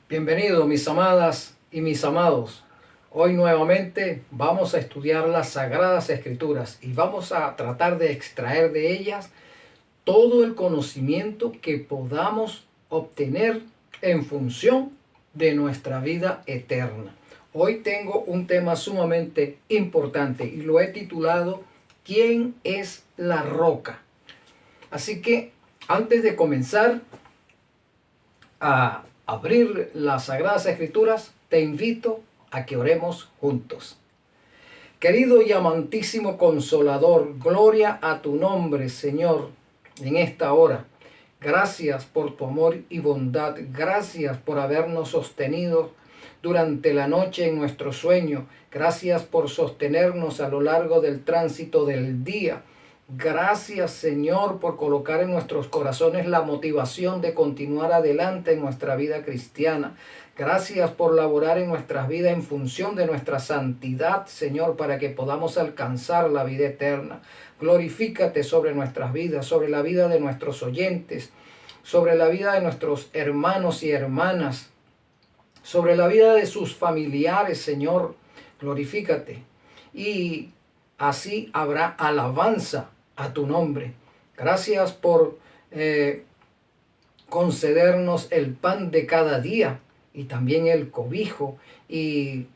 Bienvenidos mis amadas y mis amados. Hoy nuevamente vamos a estudiar las Sagradas Escrituras y vamos a tratar de extraer de ellas todo el conocimiento que podamos obtener en función de nuestra vida eterna. Hoy tengo un tema sumamente importante y lo he titulado ¿Quién es la roca? Así que antes de comenzar a abrir las Sagradas Escrituras, te invito a que oremos juntos. Querido y amantísimo Consolador, gloria a tu nombre, Señor, en esta hora. Gracias por tu amor y bondad. Gracias por habernos sostenido durante la noche en nuestro sueño. Gracias por sostenernos a lo largo del tránsito del día. Gracias, Señor, por colocar en nuestros corazones la motivación de continuar adelante en nuestra vida cristiana. Gracias por laborar en nuestras vidas en función de nuestra santidad, Señor, para que podamos alcanzar la vida eterna. Glorifícate sobre nuestras vidas, sobre la vida de nuestros oyentes, sobre la vida de nuestros hermanos y hermanas, sobre la vida de sus familiares, Señor. Glorifícate. Y así habrá alabanza a tu nombre. Gracias por concedernos el pan de cada día y también el cobijo y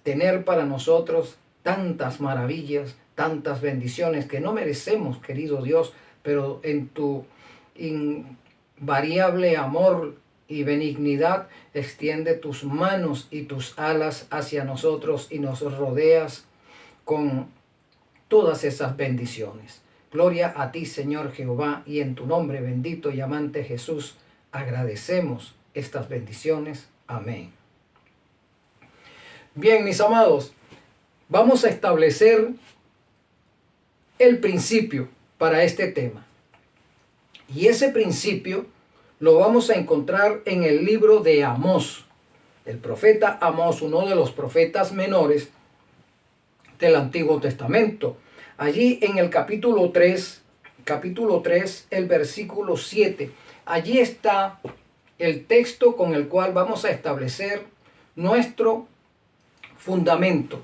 tener para nosotros tantas maravillas, tantas bendiciones que no merecemos, querido Dios, pero en tu invariable amor y benignidad extiende tus manos y tus alas hacia nosotros y nos rodeas con todas esas bendiciones. Gloria a ti, Señor Jehová, y en tu nombre bendito y amante Jesús, agradecemos estas bendiciones. Amén. Bien, mis amados, vamos a establecer el principio para este tema. Y ese principio lo vamos a encontrar en el libro de Amós. El profeta Amós, uno de los profetas menores del Antiguo Testamento. Allí en el capítulo 3, el versículo 7, allí está el texto con el cual vamos a establecer nuestro fundamento,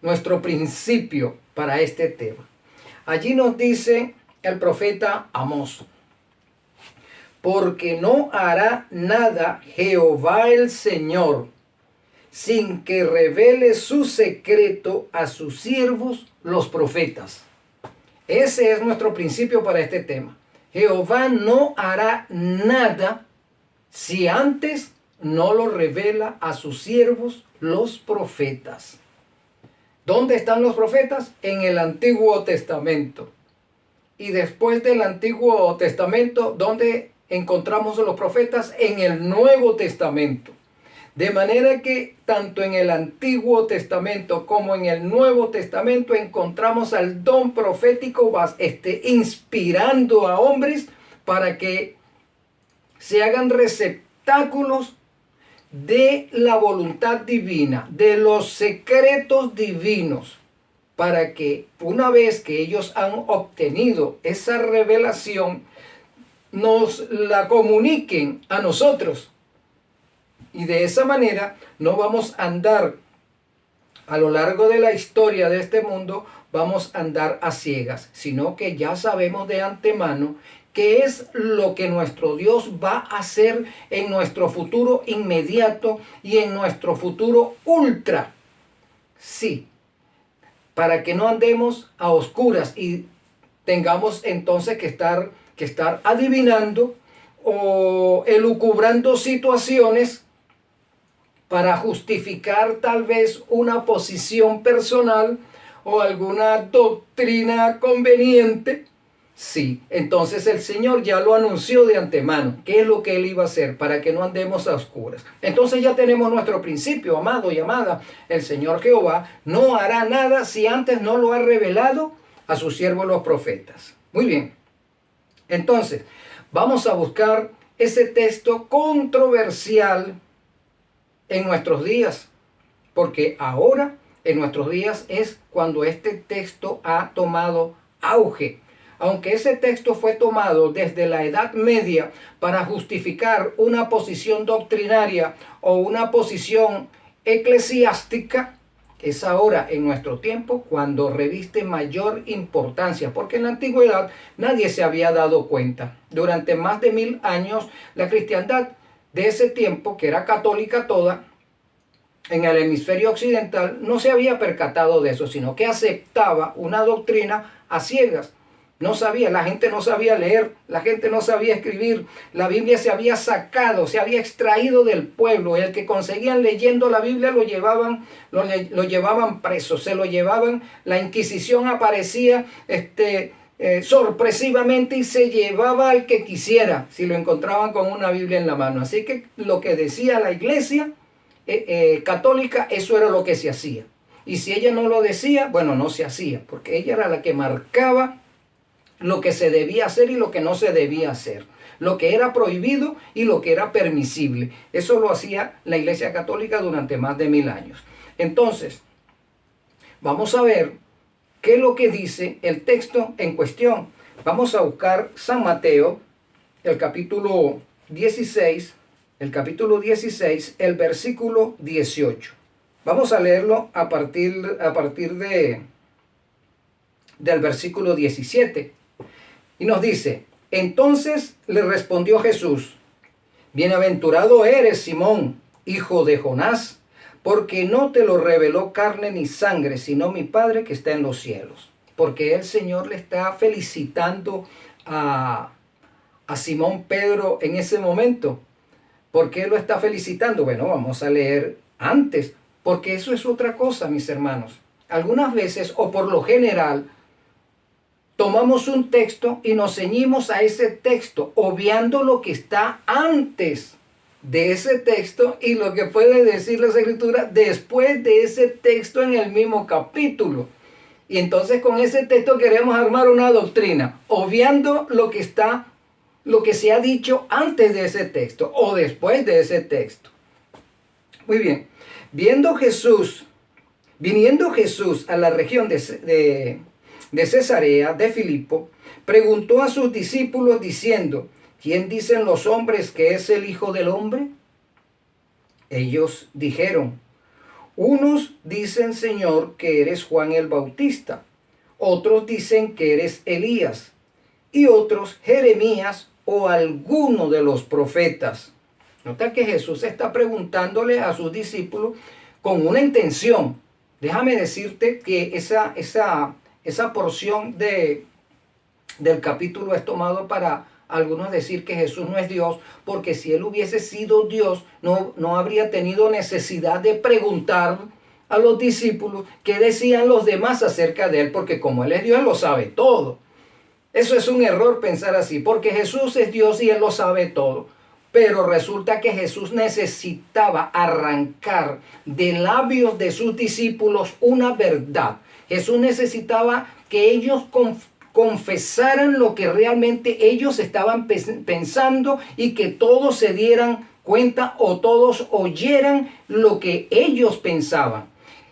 nuestro principio para este tema. Allí nos dice el profeta Amós: porque no hará nada Jehová el Señor sin que revele su secreto a sus siervos los profetas. Ese es nuestro principio para este tema. Jehová no hará nada si antes no lo revela a sus siervos los profetas. ¿Dónde están los profetas? En el Antiguo Testamento. Y después del Antiguo Testamento, ¿dónde encontramos a los profetas? En el Nuevo Testamento. De manera que tanto en el Antiguo Testamento como en el Nuevo Testamento encontramos al don profético inspirando a hombres para que se hagan receptáculos de la voluntad divina, de los secretos divinos, para que una vez que ellos han obtenido esa revelación, nos la comuniquen a nosotros. Y de esa manera no vamos a andar a lo largo de la historia de este mundo, vamos a andar a ciegas, sino que ya sabemos de antemano qué es lo que nuestro Dios va a hacer en nuestro futuro inmediato y en nuestro futuro ultra. Sí, para que no andemos a oscuras y tengamos entonces que estar adivinando o elucubrando situaciones para justificar tal vez una posición personal o alguna doctrina conveniente. Sí, entonces el Señor ya lo anunció de antemano. ¿Qué es lo que Él iba a hacer para que no andemos a oscuras? Entonces ya tenemos nuestro principio, amado y amada. El Señor Jehová no hará nada si antes no lo ha revelado a sus siervos los profetas. Muy bien. Entonces, vamos a buscar ese texto controversial en nuestros días, porque ahora en nuestros días es cuando este texto ha tomado auge. Aunque ese texto fue tomado desde la Edad Media para justificar una posición doctrinaria o una posición eclesiástica, es ahora en nuestro tiempo cuando reviste mayor importancia, porque en la antigüedad nadie se había dado cuenta. Durante más de 1000 años, la cristiandad de ese tiempo, que era católica toda, en el hemisferio occidental, no se había percatado de eso, sino que aceptaba una doctrina a ciegas. No sabía, la gente no sabía leer, la gente no sabía escribir, la Biblia se había sacado, se había extraído del pueblo, y el que conseguían leyendo la Biblia lo llevaban preso, se lo llevaban, la Inquisición aparecía sorpresivamente y se llevaba al que quisiera, si lo encontraban con una Biblia en la mano. Así que lo que decía la Iglesia católica, eso era lo que se hacía. Y si ella no lo decía, bueno, no se hacía, porque ella era la que marcaba lo que se debía hacer y lo que no se debía hacer, lo que era prohibido y lo que era permisible. Eso lo hacía la Iglesia Católica durante más de 1000 años. Entonces, vamos a ver qué es lo que dice el texto en cuestión. Vamos a buscar San Mateo, el capítulo 16, el versículo 18. Vamos a leerlo a partir del versículo 17. Y nos dice: entonces le respondió Jesús: bienaventurado eres, Simón, hijo de Jonás, porque no te lo reveló carne ni sangre, sino mi Padre que está en los cielos. Porque el Señor le está felicitando a Simón Pedro en ese momento. ¿Por qué lo está felicitando? Bueno, vamos a leer antes, porque eso es otra cosa, mis hermanos. Algunas veces, o por lo general, tomamos un texto y nos ceñimos a ese texto, obviando lo que está antes de ese texto y lo que puede decir la Escritura después de ese texto en el mismo capítulo. Y entonces con ese texto queremos armar una doctrina, obviando lo que se ha dicho antes de ese texto o después de ese texto. Muy bien. Viniendo Jesús a la región de Cesarea de Filipo, preguntó a sus discípulos diciendo: ¿quién dicen los hombres que es el Hijo del Hombre? Ellos dijeron: unos dicen, Señor, que eres Juan el Bautista, otros dicen que eres Elías, y otros Jeremías o alguno de los profetas. Nota que Jesús está preguntándole a sus discípulos con una intención. Déjame decirte que esa porción del capítulo es tomado para algunos decir que Jesús no es Dios, porque si él hubiese sido Dios, no habría tenido necesidad de preguntar a los discípulos qué decían los demás acerca de él, porque como él es Dios, él lo sabe todo. Eso es un error pensar así, porque Jesús es Dios y él lo sabe todo. Pero resulta que Jesús necesitaba arrancar de labios de sus discípulos una verdad. Jesús necesitaba que ellos confesaran lo que realmente ellos estaban pensando y que todos se dieran cuenta o todos oyeran lo que ellos pensaban.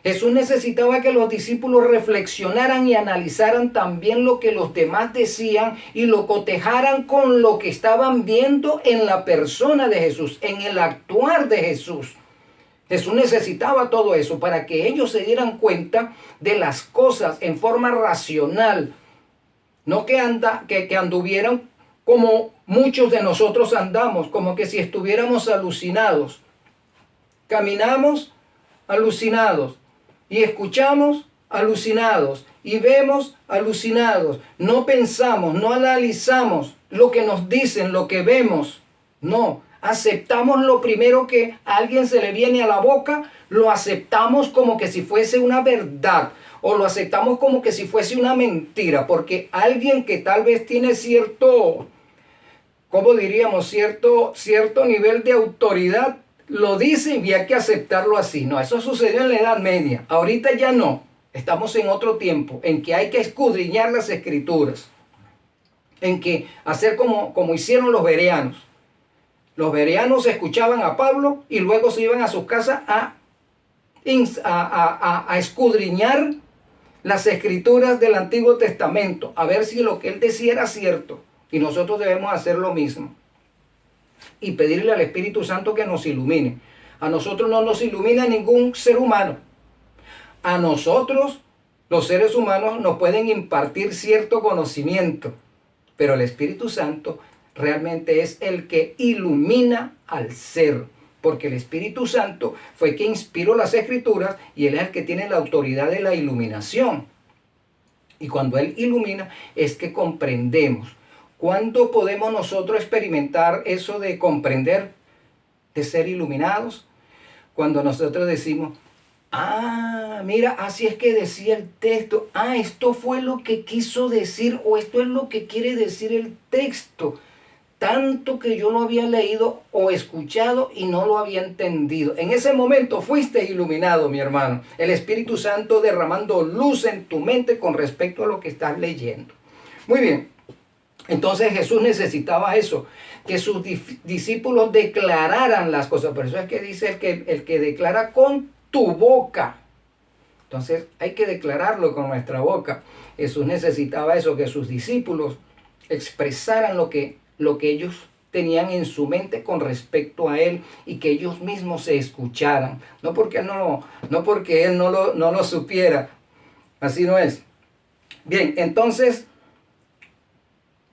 Jesús necesitaba que los discípulos reflexionaran y analizaran también lo que los demás decían y lo cotejaran con lo que estaban viendo en la persona de Jesús, en el actuar de Jesús. Jesús necesitaba todo eso para que ellos se dieran cuenta de las cosas en forma racional. No que anduvieran como muchos de nosotros andamos, como que si estuviéramos alucinados. Caminamos alucinados y escuchamos alucinados y vemos alucinados. No pensamos, no analizamos lo que nos dicen, lo que vemos. No, aceptamos lo primero que a alguien se le viene a la boca, lo aceptamos como que si fuese una verdad. O lo aceptamos como que si fuese una mentira, porque alguien que tal vez tiene cierto, ¿cómo diríamos? Cierto nivel de autoridad, lo dice y hay que aceptarlo así. No, eso sucedió en la Edad Media. Ahorita ya no. Estamos en otro tiempo en que hay que escudriñar las escrituras, en que hacer como hicieron los bereanos. Los bereanos escuchaban a Pablo y luego se iban a sus casas a escudriñar las escrituras del Antiguo Testamento, a ver si lo que él decía era cierto. Y nosotros debemos hacer lo mismo y pedirle al Espíritu Santo que nos ilumine. A nosotros no nos ilumina ningún ser humano. A nosotros, los seres humanos, nos pueden impartir cierto conocimiento, pero el Espíritu Santo realmente es el que ilumina al ser, porque el Espíritu Santo fue quien inspiró las Escrituras y Él es el que tiene la autoridad de la iluminación. Y cuando Él ilumina es que comprendemos. ¿Cuándo podemos nosotros experimentar eso de comprender, de ser iluminados? Cuando nosotros decimos, ah, mira, así es que decía el texto. Ah, esto fue lo que quiso decir, o esto es lo que quiere decir el texto. Tanto que yo lo había leído o escuchado y no lo había entendido. En ese momento fuiste iluminado, mi hermano. El Espíritu Santo derramando luz en tu mente con respecto a lo que estás leyendo. Muy bien. Entonces Jesús necesitaba eso, que sus discípulos declararan las cosas. Por eso es que dice el que declara con tu boca. Entonces hay que declararlo con nuestra boca. Jesús necesitaba eso, que sus discípulos expresaran lo que ellos tenían en su mente con respecto a Él y que ellos mismos se escucharan. No porque Él no lo supiera. Así no es. Bien, entonces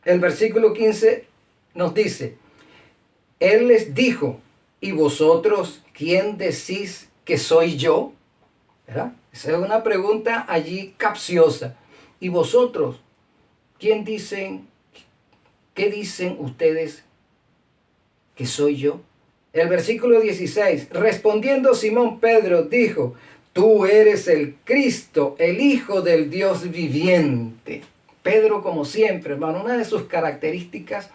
el versículo 15 nos dice, Él les dijo, ¿y vosotros quién decís que soy yo? ¿Verdad? Esa es una pregunta allí capciosa. ¿Y vosotros quién dicen, qué dicen ustedes que soy yo? El versículo 16, respondiendo Simón Pedro dijo, tú eres el Cristo, el Hijo del Dios viviente. Pedro, como siempre, hermano, una de sus características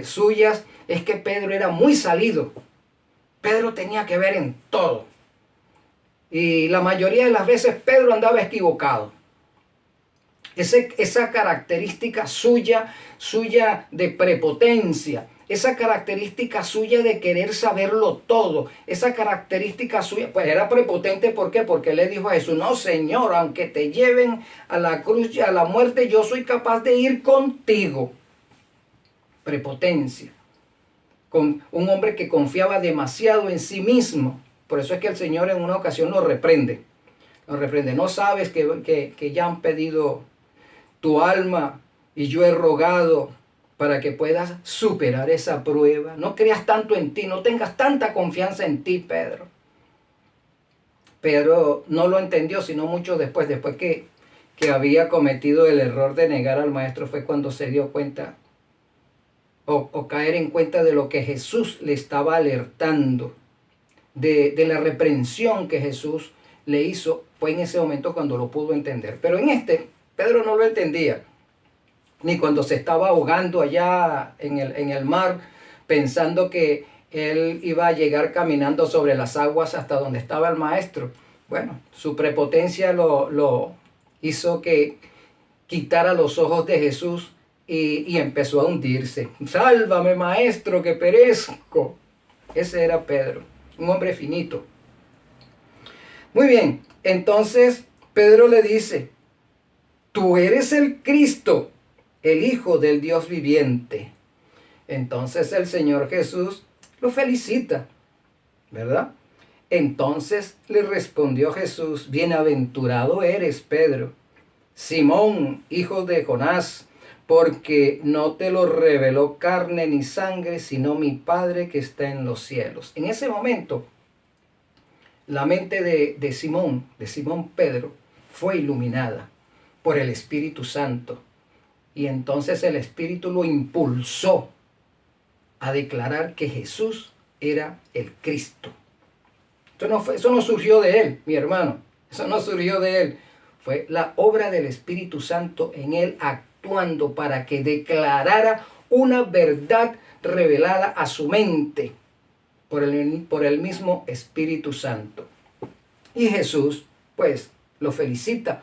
suyas es que Pedro era muy salido. Pedro tenía que ver en todo. Y la mayoría de las veces Pedro andaba equivocado. Esa característica suya de prepotencia, esa característica suya de querer saberlo todo, esa característica suya, pues era prepotente. ¿Por qué? Porque le dijo a Jesús, no, Señor, aunque te lleven a la cruz y a la muerte, yo soy capaz de ir contigo. Prepotencia. Con un hombre que confiaba demasiado en sí mismo. Por eso es que el Señor en una ocasión lo reprende. Lo reprende. No sabes que ya han pedido tu alma y yo he rogado para que puedas superar esa prueba. No creas tanto en ti, no tengas tanta confianza en ti, Pedro. Pero no lo entendió, sino mucho después que había cometido el error de negar al maestro, fue cuando se dio cuenta o caer en cuenta de lo que Jesús le estaba alertando, de la reprensión que Jesús le hizo. Fue en ese momento cuando lo pudo entender. Pero Pedro no lo entendía, ni cuando se estaba ahogando allá en el mar, pensando que él iba a llegar caminando sobre las aguas hasta donde estaba el maestro. Bueno, su prepotencia lo hizo que quitara los ojos de Jesús y empezó a hundirse. Sálvame, maestro, que perezco. Ese era Pedro, un hombre finito. Muy bien, entonces Pedro le dice, tú eres el Cristo, el Hijo del Dios viviente. Entonces el Señor Jesús lo felicita, ¿verdad? Entonces le respondió Jesús, bienaventurado eres, Pedro, Simón, hijo de Jonás, porque no te lo reveló carne ni sangre, sino mi Padre que está en los cielos. En ese momento, la mente de Simón Pedro, fue iluminada por el Espíritu Santo. Y entonces el Espíritu lo impulsó a declarar que Jesús era el Cristo. Eso no surgió de él, mi hermano. Eso no surgió de él. Fue la obra del Espíritu Santo en él actuando para que declarara una verdad revelada a su mente por el mismo Espíritu Santo. Y Jesús, pues, lo felicita,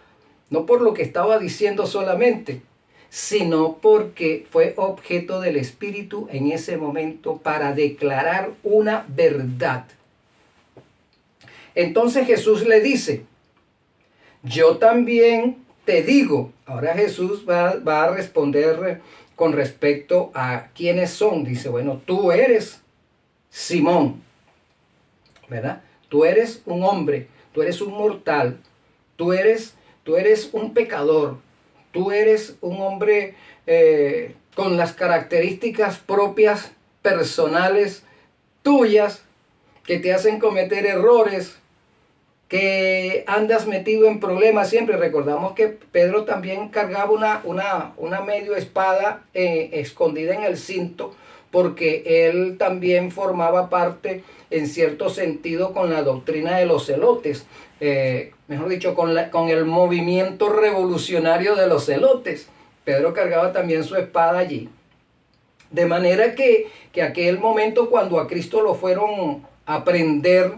no por lo que estaba diciendo solamente, sino porque fue objeto del Espíritu en ese momento para declarar una verdad. Entonces Jesús le dice, yo también te digo, ahora Jesús va a responder con respecto a quiénes son. Dice, bueno, tú eres Simón, ¿verdad? Tú eres un hombre, tú eres un mortal, tú eres un pecador, tú eres un hombre con las características propias, personales, tuyas, que te hacen cometer errores, que andas metido en problemas siempre. Recordamos que Pedro también cargaba una medio espada escondida en el cinto, porque él también formaba parte, en cierto sentido, con la doctrina de los celotes, mejor dicho, con el movimiento revolucionario de los celotes. Pedro cargaba también su espada allí. De manera que aquel momento cuando a Cristo lo fueron a prender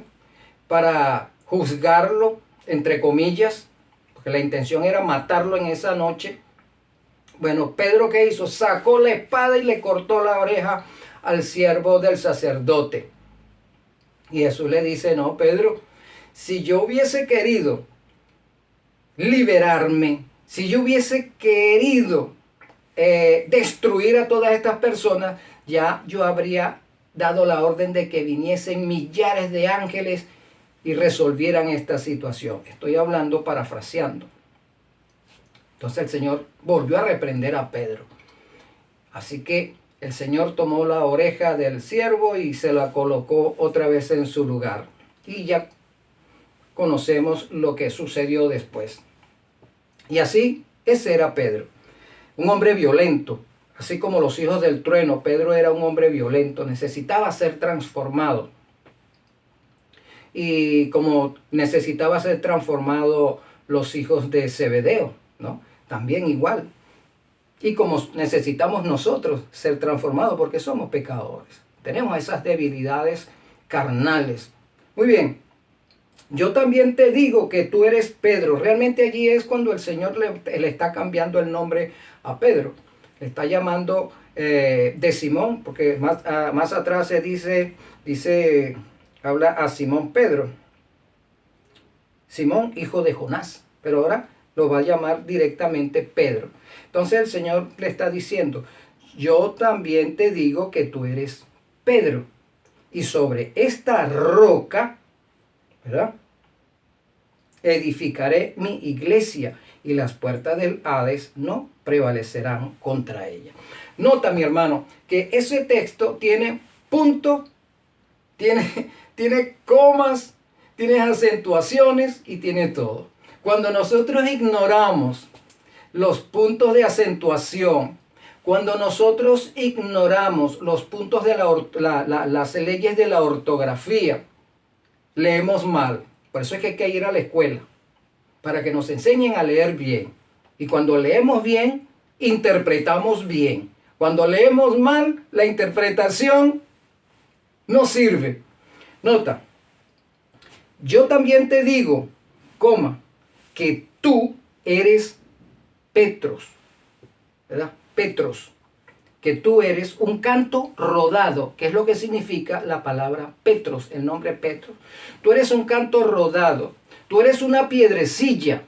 para juzgarlo, entre comillas, porque la intención era matarlo en esa noche. Bueno, Pedro, ¿qué hizo? Sacó la espada y le cortó la oreja al siervo del sacerdote. Y Jesús le dice, no, Pedro, si yo hubiese querido liberarme, si yo hubiese querido destruir a todas estas personas, ya yo habría dado la orden de que viniesen millares de ángeles y resolvieran esta situación. Estoy hablando parafraseando. Entonces el Señor volvió a reprender a Pedro. Así que el Señor tomó la oreja del siervo y se la colocó otra vez en su lugar. Y ya conocemos lo que sucedió después. Y así, ese era Pedro. Un hombre violento. Así como los hijos del trueno, Pedro era un hombre violento. Necesitaba ser transformado. Y como necesitaba ser transformado los hijos de Zebedeo, ¿no? También igual. Y como necesitamos nosotros ser transformados porque somos pecadores. Tenemos esas debilidades carnales. Muy bien. Yo también te digo que tú eres Pedro. Realmente allí es cuando el Señor le está cambiando el nombre a Pedro. Le está llamando de Simón, porque más atrás se dice, habla a Simón Pedro. Simón, hijo de Jonás. Pero ahora lo va a llamar directamente Pedro. Entonces el Señor le está diciendo, yo también te digo que tú eres Pedro. Y sobre esta roca, ¿verdad?, edificaré mi iglesia y las puertas del Hades no prevalecerán contra ella. Nota, mi hermano, que ese texto tiene punto, tiene comas, tiene acentuaciones y tiene todo. Cuando nosotros ignoramos los puntos de acentuación, cuando nosotros ignoramos los puntos de las leyes de la ortografía, leemos mal. Por eso es que hay que ir a la escuela, para que nos enseñen a leer bien. Y cuando leemos bien, interpretamos bien. Cuando leemos mal, la interpretación no sirve. Nota, yo también te digo, que tú eres Petros, ¿verdad? Petros, que tú eres un canto rodado, que es lo que significa la palabra Petros, el nombre Petros. Tú eres un canto rodado, tú eres una piedrecilla.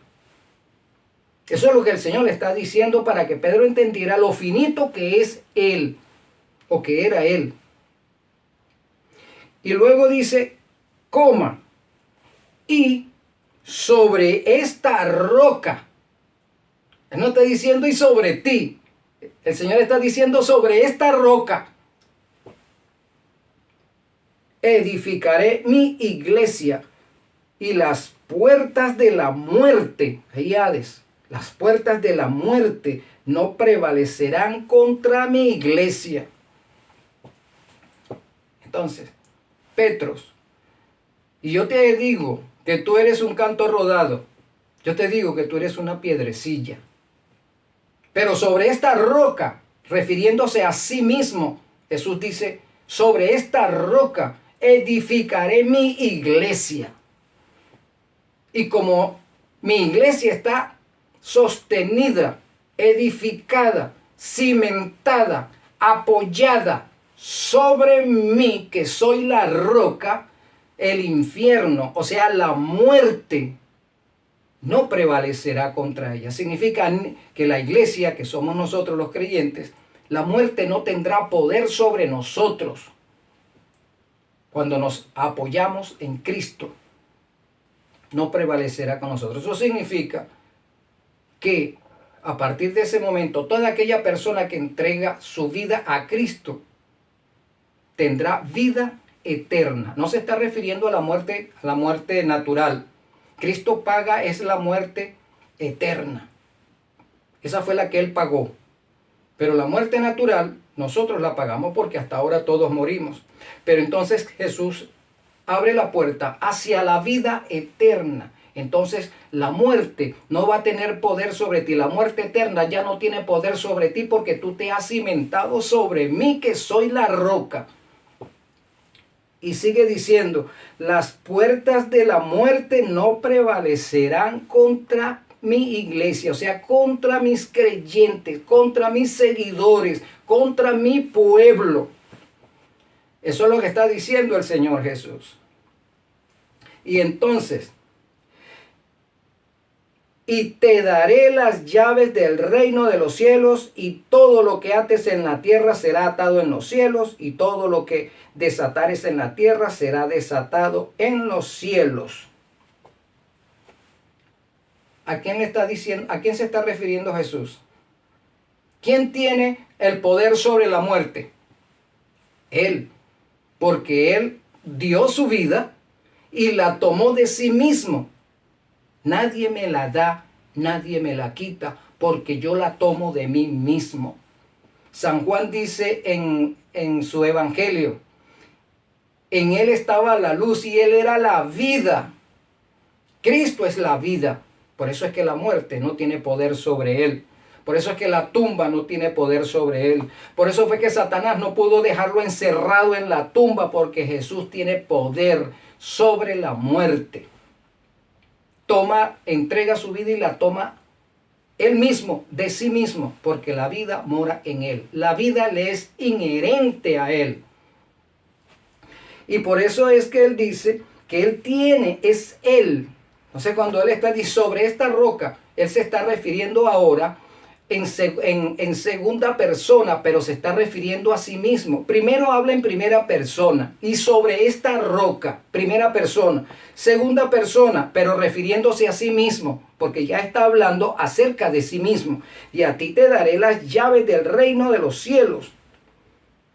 Eso es lo que el Señor le está diciendo para que Pedro entendiera lo finito que es él, o que era él. Y luego dice, y sobre esta roca. Él no está diciendo y sobre ti. El Señor está diciendo sobre esta roca edificaré mi iglesia y las puertas de la muerte, Hades, las puertas de la muerte no prevalecerán contra mi iglesia. Entonces, Petros, y yo te digo que tú eres un canto rodado, yo te digo que tú eres una piedrecilla. Pero sobre esta roca, refiriéndose a sí mismo, Jesús dice, sobre esta roca edificaré mi iglesia. Y como Mi iglesia está sostenida, edificada, cimentada, apoyada sobre mí, que soy la roca. El infierno, o sea, la muerte, no prevalecerá contra ella. Significa que la iglesia, que somos nosotros los creyentes, la muerte no tendrá poder sobre nosotros cuando nos apoyamos en Cristo. No prevalecerá con nosotros. Eso significa que a partir de ese momento, toda aquella persona que entrega su vida a Cristo tendrá vida eterna. No se está refiriendo a la muerte natural. Cristo paga es la muerte eterna. Esa fue la que Él pagó. Pero la muerte natural nosotros la pagamos porque hasta ahora todos morimos. Pero entonces Jesús abre la puerta hacia la vida eterna. Entonces la muerte no va a tener poder sobre ti. La muerte eterna ya no tiene poder sobre ti porque tú te has cimentado sobre mí, que soy la roca. Y sigue diciendo, las puertas de la muerte no prevalecerán contra mi iglesia, o sea, contra mis creyentes, contra mis seguidores, contra mi pueblo. Eso es lo que está diciendo el Señor Jesús. Y entonces, y te daré las llaves del reino de los cielos, y todo lo que ates en la tierra será atado en los cielos, y todo lo que desatares en la tierra será desatado en los cielos. ¿A quién le está diciendo? ¿A quién se está refiriendo Jesús? ¿Quién tiene el poder sobre la muerte? Él, porque Él dio su vida y la tomó de sí mismo. Nadie me la da, nadie me la quita, porque yo la tomo de mí mismo. San Juan dice en su evangelio, en Él estaba la luz y Él era la vida. Cristo es la vida. Por eso es que la muerte no tiene poder sobre Él. Por eso es que la tumba no tiene poder sobre Él. Por eso fue que Satanás no pudo dejarlo encerrado en la tumba, porque Jesús tiene poder sobre la muerte. Entrega su vida y la toma Él mismo, de sí mismo, porque la vida mora en Él. La vida le es inherente a Él. Y por eso es que Él dice que Él tiene, es Él. Entonces cuando Él está diciendo sobre esta roca, Él se está refiriendo ahora en segunda persona, pero se está refiriendo a sí mismo. Primero habla en primera persona, y sobre esta roca, primera persona. Segunda persona, pero refiriéndose a sí mismo, porque ya está hablando acerca de sí mismo. Y a ti te daré las llaves del reino de los cielos.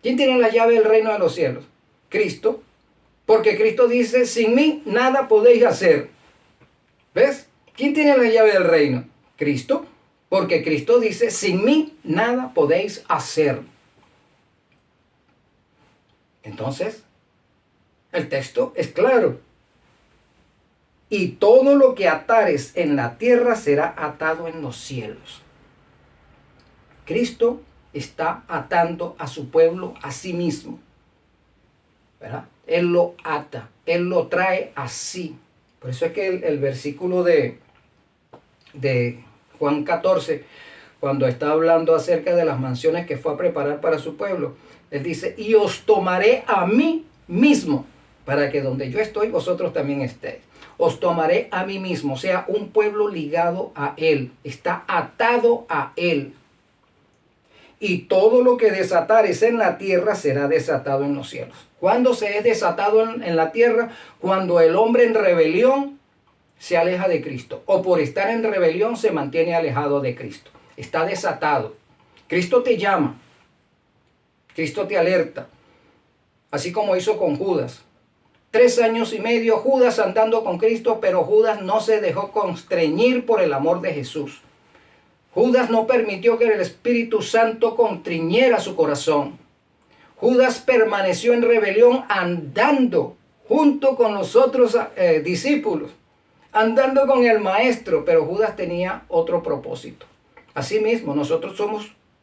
¿Quién tiene la llave del reino de los cielos? Cristo. Porque Cristo dice, sin mí nada podéis hacer. ¿Ves? ¿Quién tiene la llave del reino? Cristo. Porque Cristo dice, sin mí nada podéis hacer. Entonces, el texto es claro. Y todo lo que atares en la tierra será atado en los cielos. Cristo está atando a su pueblo a sí mismo, ¿verdad? Él lo ata, Él lo trae así. Por eso es que el versículo de Juan 14, cuando está hablando acerca de las mansiones que fue a preparar para su pueblo, Él dice, y os tomaré a mí mismo, para que donde yo estoy, vosotros también estéis. Os tomaré a mí mismo, o sea, un pueblo ligado a Él, está atado a Él. Y todo lo que desatares en la tierra será desatado en los cielos. ¿Cuándo se es desatado en la tierra? Cuando el hombre en rebelión se aleja de Cristo, o por estar en rebelión se mantiene alejado de Cristo. Está desatado. Cristo te llama, Cristo te alerta, así como hizo con Judas. 3 años y medio Judas andando con Cristo, pero Judas no se dejó constreñir por el amor de Jesús. Judas no permitió que el Espíritu Santo constriñera su corazón. Judas permaneció en rebelión andando junto con los otros discípulos, andando con el maestro, pero Judas tenía otro propósito. Asimismo, nosotros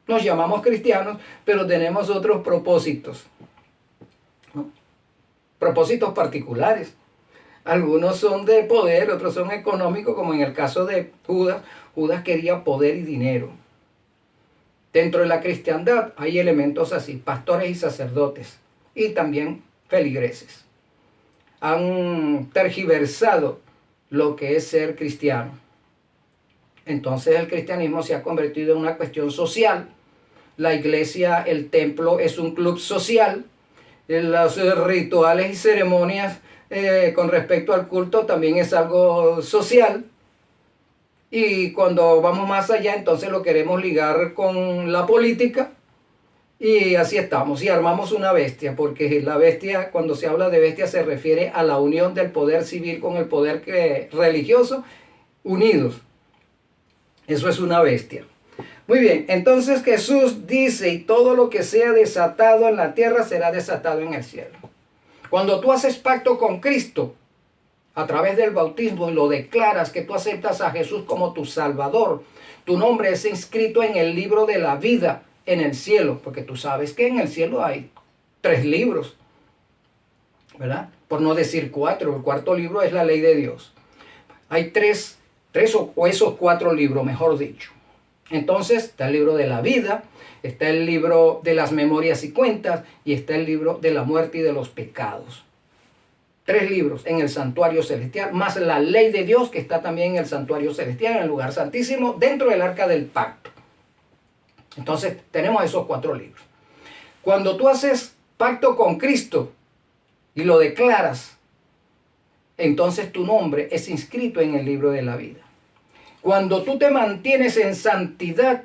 nos llamamos cristianos, pero tenemos otros propósitos, ¿no? Propósitos particulares. Algunos son de poder, otros son económicos, como en el caso de Judas. Judas quería poder y dinero. Dentro de la cristiandad hay elementos así, pastores y sacerdotes, y también feligreses. Han tergiversado lo que es ser cristiano. Entonces el cristianismo se ha convertido en una cuestión social. La iglesia, el templo es un club social. Los rituales y ceremonias con respecto al culto también es algo social. Y cuando vamos más allá, entonces lo queremos ligar con la política. Y así estamos, y armamos una bestia, porque la bestia, cuando se habla de bestia, se refiere a la unión del poder civil con el poder religioso, unidos. Eso es una bestia. Muy bien, entonces Jesús dice, y todo lo que sea desatado en la tierra será desatado en el cielo. Cuando tú haces pacto con Cristo, a través del bautismo, y lo declaras que tú aceptas a Jesús como tu Salvador, tu nombre es inscrito en el libro de la vida en el cielo, porque tú sabes que en el cielo hay 3 libros, ¿verdad? Por no decir 4, el cuarto libro es la ley de Dios. Hay tres o esos 4 libros, mejor dicho. Entonces está el libro de la vida, está el libro de las memorias y cuentas, y está el libro de la muerte y de los pecados. 3 libros en el santuario celestial, más la ley de Dios que está también en el santuario celestial, en el lugar santísimo, dentro del arca del pacto. Entonces tenemos esos 4 libros. Cuando tú haces pacto con Cristo y lo declaras, entonces tu nombre es inscrito en el libro de la vida. Cuando tú te mantienes en santidad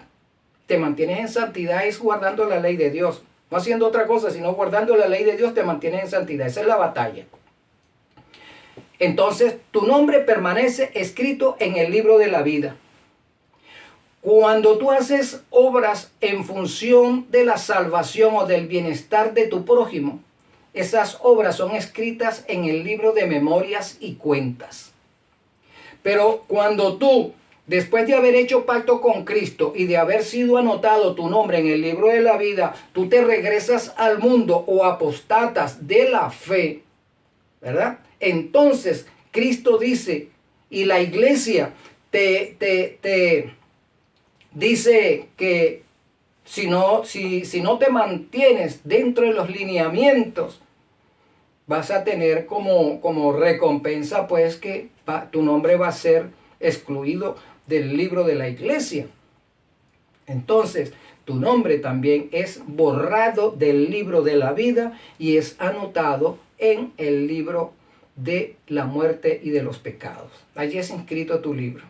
es guardando la ley de Dios, no haciendo otra cosa, sino guardando la ley de Dios, te mantienes en santidad. Esa es la batalla. Entonces tu nombre permanece escrito en el libro de la vida. Cuando tú haces obras en función de la salvación o del bienestar de tu prójimo, esas obras son escritas en el libro de memorias y cuentas. Pero cuando tú, después de haber hecho pacto con Cristo y de haber sido anotado tu nombre en el libro de la vida, tú te regresas al mundo o apostatas de la fe, ¿verdad? Entonces Cristo dice, y la iglesia te dice que si no te mantienes dentro de los lineamientos, vas a tener como recompensa pues que tu nombre va a ser excluido del libro de la iglesia. Entonces tu nombre también es borrado del libro de la vida y es anotado en el libro de la muerte y de los pecados. Allí es inscrito tu libro.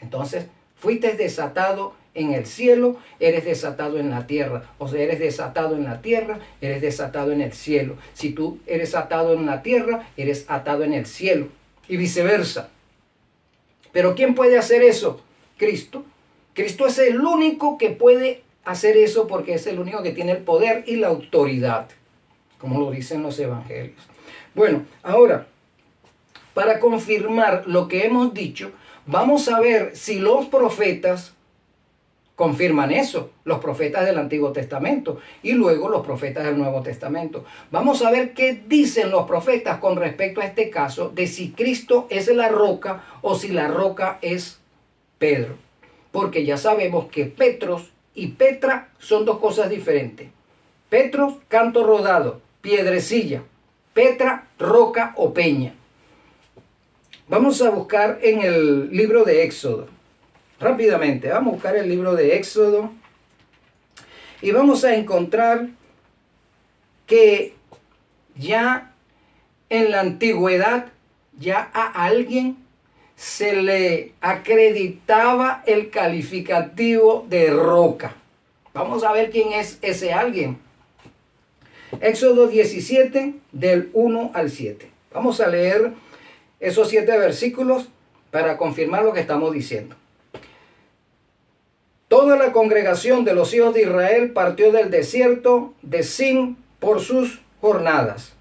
Entonces fuiste desatado en el cielo, eres desatado en la tierra. O sea, eres desatado en la tierra, eres desatado en el cielo. Si tú eres atado en la tierra, eres atado en el cielo. Y viceversa. Pero ¿quién puede hacer eso? Cristo. Cristo es el único que puede hacer eso porque es el único que tiene el poder y la autoridad, como lo dicen los evangelios. Bueno, ahora, para confirmar lo que hemos dicho, vamos a ver si los profetas confirman eso, los profetas del Antiguo Testamento y luego los profetas del Nuevo Testamento. Vamos a ver qué dicen los profetas con respecto a este caso de si Cristo es la roca o si la roca es Pedro. Porque ya sabemos que Petros y Petra son 2 cosas diferentes. Petros, canto rodado, piedrecilla. Petra, roca o peña. Vamos a buscar en el libro de Éxodo. Rápidamente, vamos a buscar el libro de Éxodo y vamos a encontrar que ya en la antigüedad ya a alguien se le acreditaba el calificativo de roca. Vamos a ver quién es ese alguien. Éxodo 17 del 1 al 7. Vamos a leer esos 7 versículos para confirmar lo que estamos diciendo. Toda la congregación de los hijos de Israel partió del desierto de Sin por sus jornadas,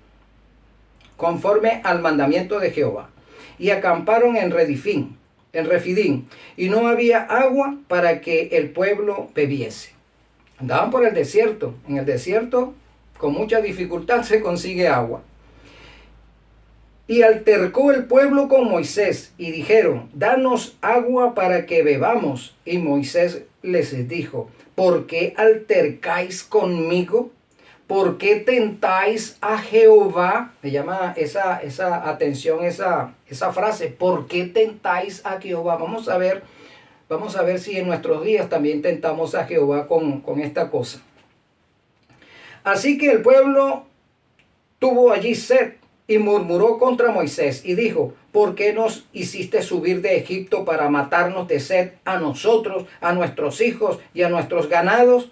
conforme al mandamiento de Jehová, y acamparon en Refidim, y no había agua para que el pueblo bebiese. Andaban por el desierto. En el desierto, con mucha dificultad se consigue agua. Y altercó el pueblo con Moisés y dijeron, danos agua para que bebamos. Y Moisés les dijo, ¿por qué altercáis conmigo? ¿Por qué tentáis a Jehová? Me llama esa atención, esa frase. ¿Por qué tentáis a Jehová? Vamos a ver si en nuestros días también tentamos a Jehová con esta cosa. Así que el pueblo tuvo allí sed y murmuró contra Moisés y dijo, ¿por qué nos hiciste subir de Egipto para matarnos de sed a nosotros, a nuestros hijos y a nuestros ganados?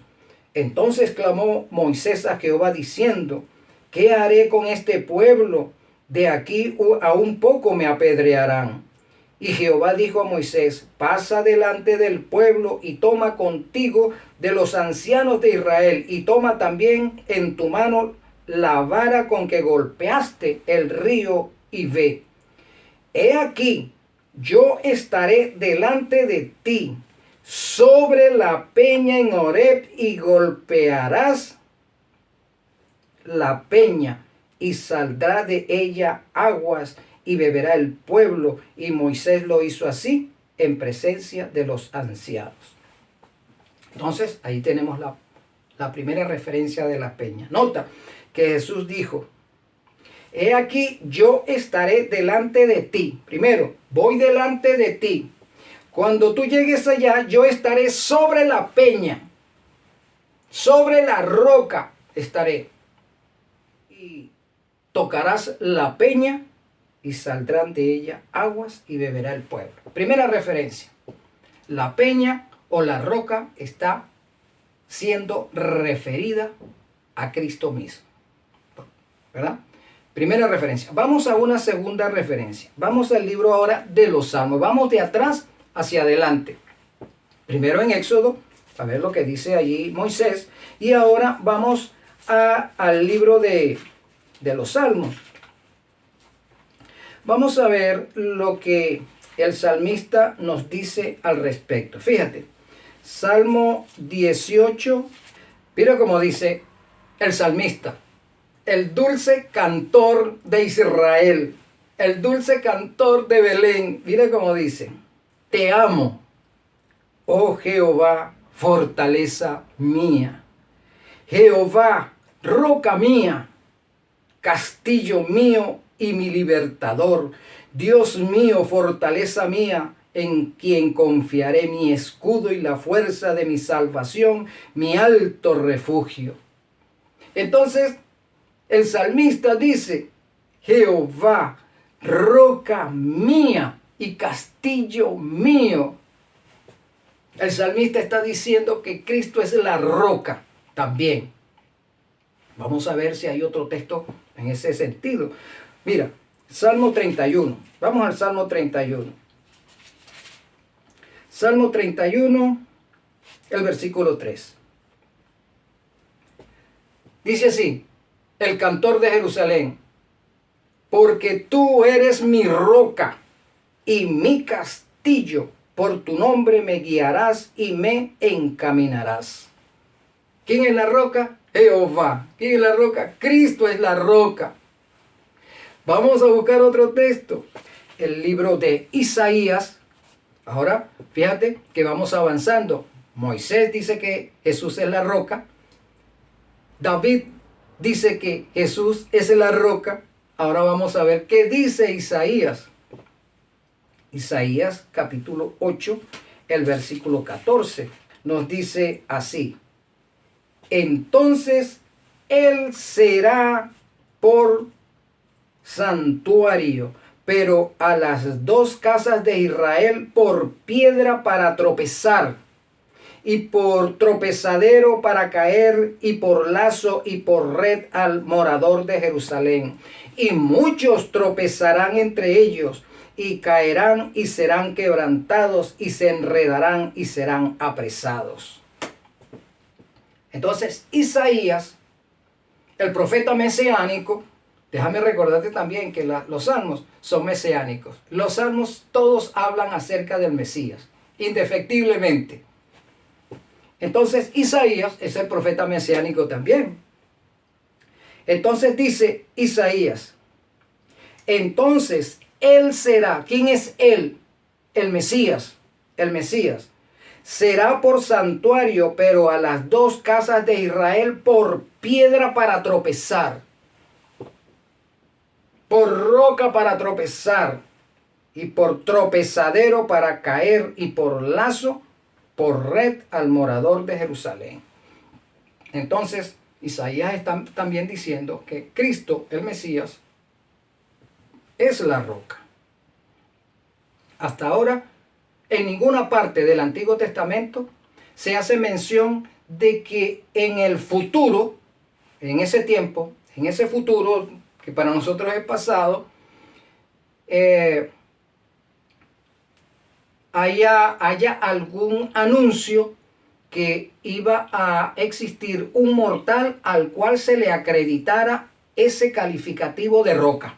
Entonces clamó Moisés a Jehová diciendo, ¿qué haré con este pueblo? De aquí a un poco me apedrearán. Y Jehová dijo a Moisés, pasa delante del pueblo y toma contigo de los ancianos de Israel y toma también en tu mano la vara con que golpeaste el río y ve. He aquí, yo estaré delante de ti sobre la peña en Horeb y golpearás la peña y saldrá de ella aguas y beberá el pueblo. Y Moisés lo hizo así en presencia de los ancianos. Entonces ahí tenemos la primera referencia de la peña. Nota que Jesús dijo, he aquí yo estaré delante de ti. Primero, voy delante de ti. Cuando tú llegues allá, yo estaré sobre la peña, sobre la roca estaré. Y tocarás la peña y saldrán de ella aguas y beberá el pueblo. Primera referencia, la peña o la roca está siendo referida a Cristo mismo. ¿Verdad? Primera referencia. Vamos a una segunda referencia. Vamos al libro ahora de los Salmos. Vamos de atrás hacia adelante. Primero en Éxodo, a ver lo que dice allí Moisés. Y ahora vamos al libro de los Salmos. Vamos a ver lo que el salmista nos dice al respecto. Fíjate, Salmo 18, mira cómo dice el salmista. El dulce cantor de Israel, el dulce cantor de Belén. Mira cómo dice, te amo, oh Jehová, fortaleza mía. Jehová, roca mía, castillo mío y mi libertador. Dios mío, fortaleza mía, en quien confiaré, mi escudo y la fuerza de mi salvación, mi alto refugio. Entonces, el salmista dice, Jehová, roca mía y castillo mío. El salmista está diciendo que Cristo es la roca también. Vamos a ver si hay otro texto en ese sentido. Mira, Salmo 31. Vamos al Salmo 31. Salmo 31, el versículo 3. Dice así, el cantor de Jerusalén, porque tú eres mi roca y mi castillo, por tu nombre me guiarás y me encaminarás. ¿Quién es la roca? Jehová. ¿Quién es la roca? Cristo es la roca. Vamos a buscar otro texto. El libro de Isaías. Ahora, fíjate que vamos avanzando. Moisés dice que Jesús es la roca. David dice que Jesús es la roca. Ahora vamos a ver qué dice Isaías. Isaías capítulo 8, el versículo 14. Nos dice así. Entonces él será por santuario, pero a las dos casas de Israel por piedra para tropezar, y por tropezadero para caer, y por lazo y por red al morador de Jerusalén. Y muchos tropezarán entre ellos, y caerán y serán quebrantados, y se enredarán y serán apresados. Entonces, Isaías, el profeta mesiánico, déjame recordarte también que los salmos son mesiánicos. Los salmos todos hablan acerca del Mesías, indefectiblemente. Entonces, Isaías es el profeta mesiánico también. Entonces dice Isaías, Entonces Él será. ¿Quién es Él? El Mesías. El Mesías. Será por santuario, pero a las dos casas de Israel por piedra para tropezar. Por roca para tropezar. Y por tropezadero para caer. Y por lazo, por red al morador de Jerusalén. Entonces, Isaías está también diciendo que Cristo, el Mesías, es la roca. Hasta ahora, en ninguna parte del Antiguo Testamento se hace mención de que en el futuro, en ese tiempo, en ese futuro que para nosotros es pasado, haya algún anuncio que iba a existir un mortal al cual se le acreditara ese calificativo de roca.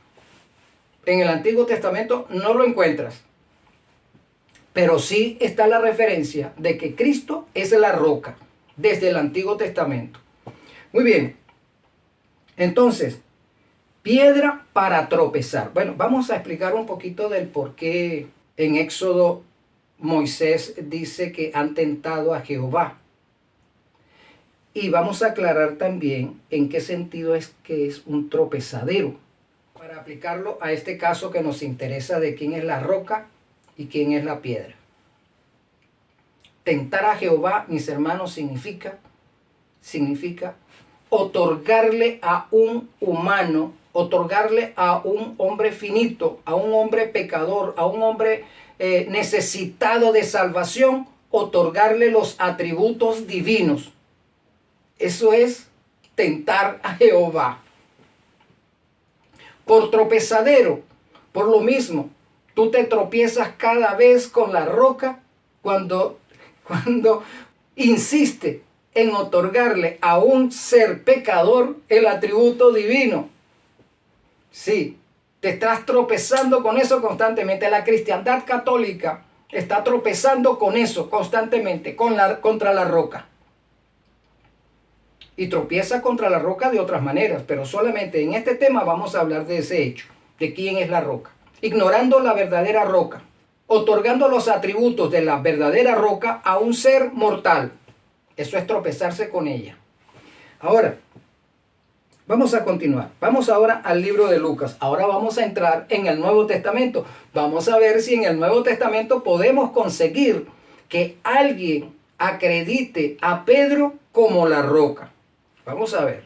En el Antiguo Testamento no lo encuentras. Pero sí está la referencia de que Cristo es la roca desde el Antiguo Testamento. Muy bien. Entonces, piedra para tropezar. Bueno, vamos a explicar un poquito del por qué en Éxodo Moisés dice que han tentado a Jehová. Y vamos a aclarar también en qué sentido es que es un tropezadero. Para aplicarlo a este caso que nos interesa de quién es la roca y quién es la piedra. Tentar a Jehová, mis hermanos, significa otorgarle a un humano, otorgarle a un hombre finito, a un hombre pecador, a un hombre necesitado de salvación, otorgarle los atributos divinos. Eso es tentar a Jehová. Por tropezadero, por lo mismo, tú te tropiezas cada vez con la roca cuando insiste en otorgarle a un ser pecador el atributo divino. Sí, te estás tropezando con eso constantemente. La cristiandad católica está tropezando con eso constantemente, contra la roca. Y tropieza contra la roca de otras maneras, pero solamente en este tema vamos a hablar de ese hecho, de quién es la roca. Ignorando la verdadera roca, otorgando los atributos de la verdadera roca a un ser mortal. Eso es tropezarse con ella. Ahora, vamos a continuar. Vamos ahora al libro de Lucas. Ahora vamos a entrar en el Nuevo Testamento. Vamos a ver si en el Nuevo Testamento podemos conseguir que alguien acredite a Pedro como la roca. Vamos a ver.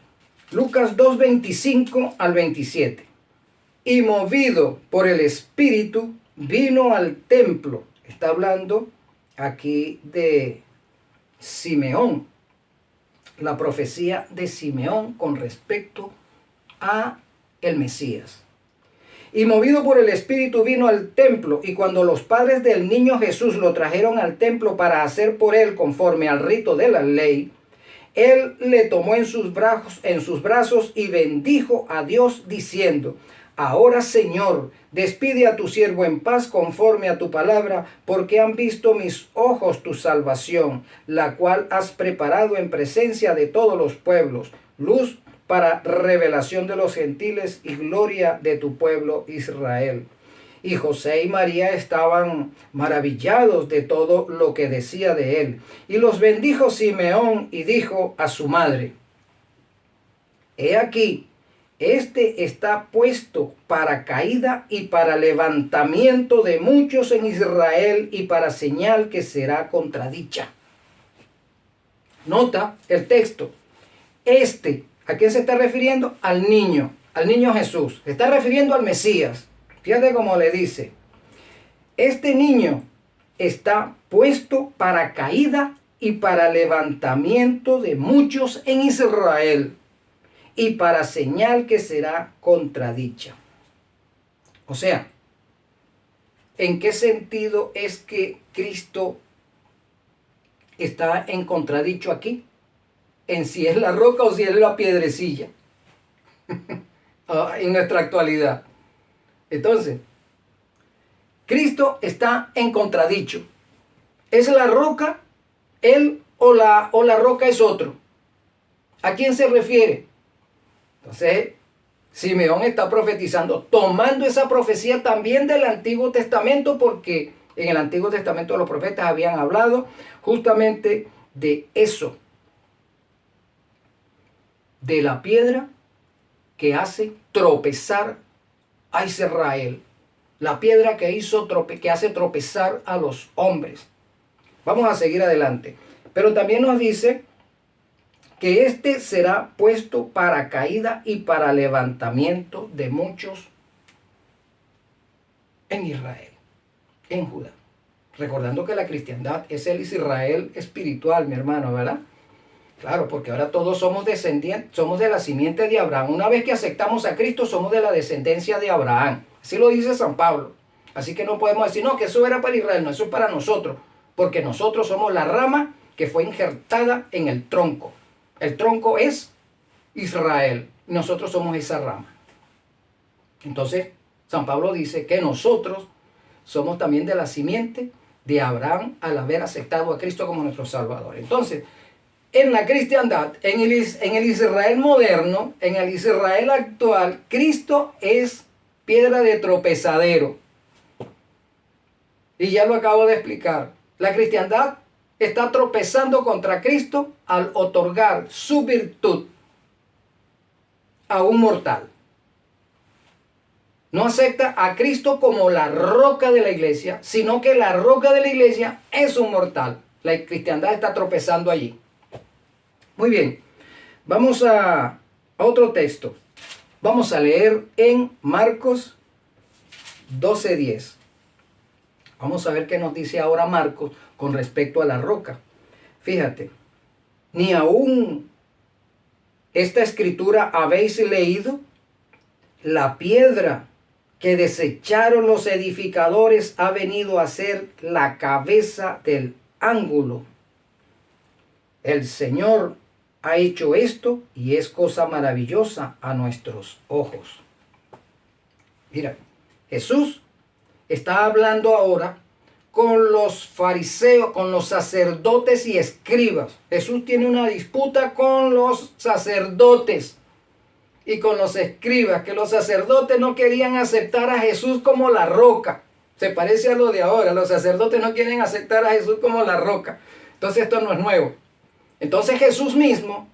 Lucas 2:25 al 27. Y movido por el Espíritu, vino al templo. Está hablando aquí de Simeón. La profecía de Simeón con respecto a el Mesías. Y movido por el Espíritu vino al templo, y cuando los padres del niño Jesús lo trajeron al templo para hacer por él conforme al rito de la ley, él le tomó en sus brazos y bendijo a Dios diciendo: Ahora, Señor, despide a tu siervo en paz conforme a tu palabra, porque han visto mis ojos tu salvación, la cual has preparado en presencia de todos los pueblos, luz para revelación de los gentiles y gloria de tu pueblo Israel. Y José y María estaban maravillados de todo lo que decía de él. Y los bendijo Simeón y dijo a su madre: He aquí, este está puesto para caída y para levantamiento de muchos en Israel y para señal que será contradicha. Nota el texto. ¿A quién se está refiriendo? Al niño Jesús. Se está refiriendo al Mesías. Fíjate cómo le dice. Este niño está puesto para caída y para levantamiento de muchos en Israel y para señal que será contradicha. O sea, ¿en qué sentido es que Cristo está en contradicho aquí? En si es la roca o si es la piedrecilla. En nuestra actualidad. Entonces, Cristo está en contradicho. ¿Es la roca él o la roca es otro? ¿A quién se refiere? Entonces, Simeón está profetizando, tomando esa profecía también del Antiguo Testamento, porque en el Antiguo Testamento los profetas habían hablado justamente de eso, de la piedra que hace tropezar a Israel, la piedra que hace tropezar a los hombres. Vamos a seguir adelante. Pero también nos dice que este será puesto para caída y para levantamiento de muchos en Israel, en Judá. Recordando que la cristiandad es el Israel espiritual, mi hermano, ¿verdad? Claro, porque ahora todos somos descendientes, somos de la simiente de Abraham. Una vez que aceptamos a Cristo, somos de la descendencia de Abraham. Así lo dice San Pablo. Así que no podemos decir, no, que eso era para Israel, no, eso es para nosotros. Porque nosotros somos la rama que fue injertada en el tronco. El tronco es Israel. Nosotros somos esa rama. Entonces, San Pablo dice que nosotros somos también de la simiente de Abraham al haber aceptado a Cristo como nuestro Salvador. Entonces, en la cristiandad, en el Israel moderno, en el Israel actual, Cristo es piedra de tropezadero. Y ya lo acabo de explicar. La cristiandad está tropezando contra Cristo al otorgar su virtud a un mortal. No acepta a Cristo como la roca de la iglesia, sino que la roca de la iglesia es un mortal. La cristiandad está tropezando allí. Muy bien, vamos a otro texto. Vamos a leer en Marcos 12:10. Vamos a ver qué nos dice ahora Marcos con respecto a la roca. Fíjate, ni aún esta escritura habéis leído, la piedra que desecharon los edificadores ha venido a ser la cabeza del ángulo. El Señor ha hecho esto y es cosa maravillosa a nuestros ojos. Mira, Jesús está hablando ahora con los fariseos, con los sacerdotes y escribas. Jesús tiene una disputa con los sacerdotes y con los escribas, que los sacerdotes no querían aceptar a Jesús como la roca. Se parece a lo de ahora, los sacerdotes no quieren aceptar a Jesús como la roca. Entonces esto no es nuevo. Entonces Jesús mismo,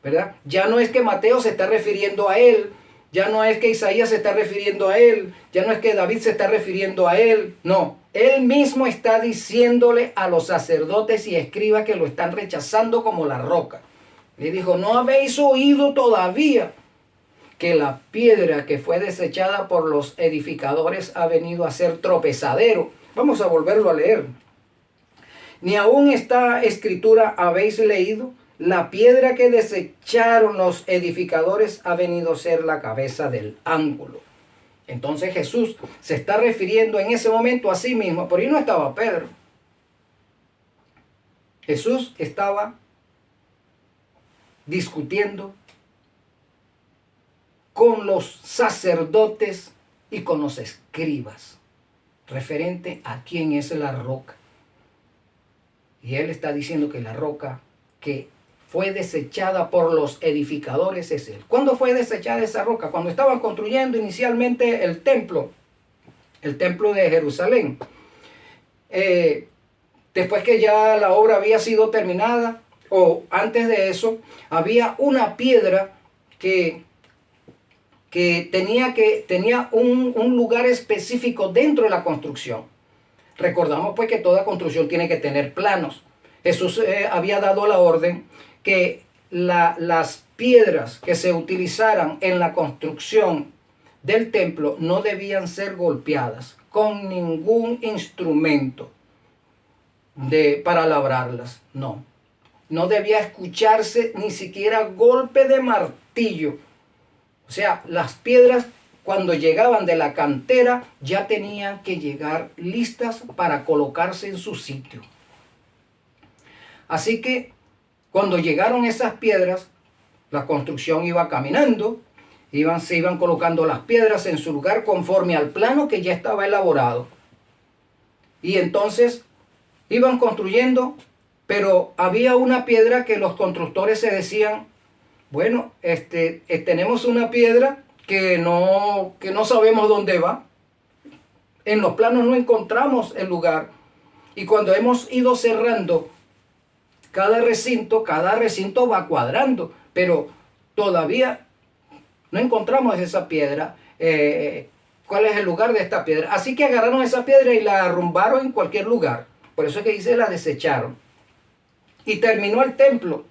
¿verdad? Ya no es que Mateo se está refiriendo a él, ya no es que Isaías se está refiriendo a él, ya no es que David se está refiriendo a él, no. Él mismo está diciéndole a los sacerdotes y escribas que lo están rechazando como la roca. Le dijo, ¿no habéis oído todavía que la piedra que fue desechada por los edificadores ha venido a ser tropezadero? Vamos a volverlo a leer. Ni aún esta escritura habéis leído, la piedra que desecharon los edificadores ha venido a ser la cabeza del ángulo. Entonces Jesús se está refiriendo en ese momento a sí mismo. Por ahí no estaba Pedro. Jesús estaba discutiendo con los sacerdotes y con los escribas referente a quién es la roca. Y él está diciendo que la roca que fue desechada por los edificadores es él. ¿Cuándo fue desechada esa roca? Cuando estaban construyendo inicialmente el templo de Jerusalén. Después que ya la obra había sido terminada, o antes de eso, había una piedra que tenía un lugar específico dentro de la construcción. Recordamos pues que toda construcción tiene que tener planos. Jesús había dado la orden que las piedras que se utilizaran en la construcción del templo no debían ser golpeadas con ningún instrumento para labrarlas. No debía escucharse ni siquiera golpe de martillo. O sea, las piedras cuando llegaban de la cantera ya tenían que llegar listas para colocarse en su sitio. Así que cuando llegaron esas piedras, la construcción iba caminando, se iban colocando las piedras en su lugar conforme al plano que ya estaba elaborado. Y entonces iban construyendo, pero había una piedra que los constructores se decían, bueno, tenemos una piedra que no sabemos dónde va. En los planos no encontramos el lugar. Y cuando hemos ido cerrando cada recinto va cuadrando, pero todavía no encontramos esa piedra. ¿Cuál es el lugar de esta piedra? Así que agarraron esa piedra y la arrumbaron en cualquier lugar. Por eso es que dice la desecharon. Y terminó el templo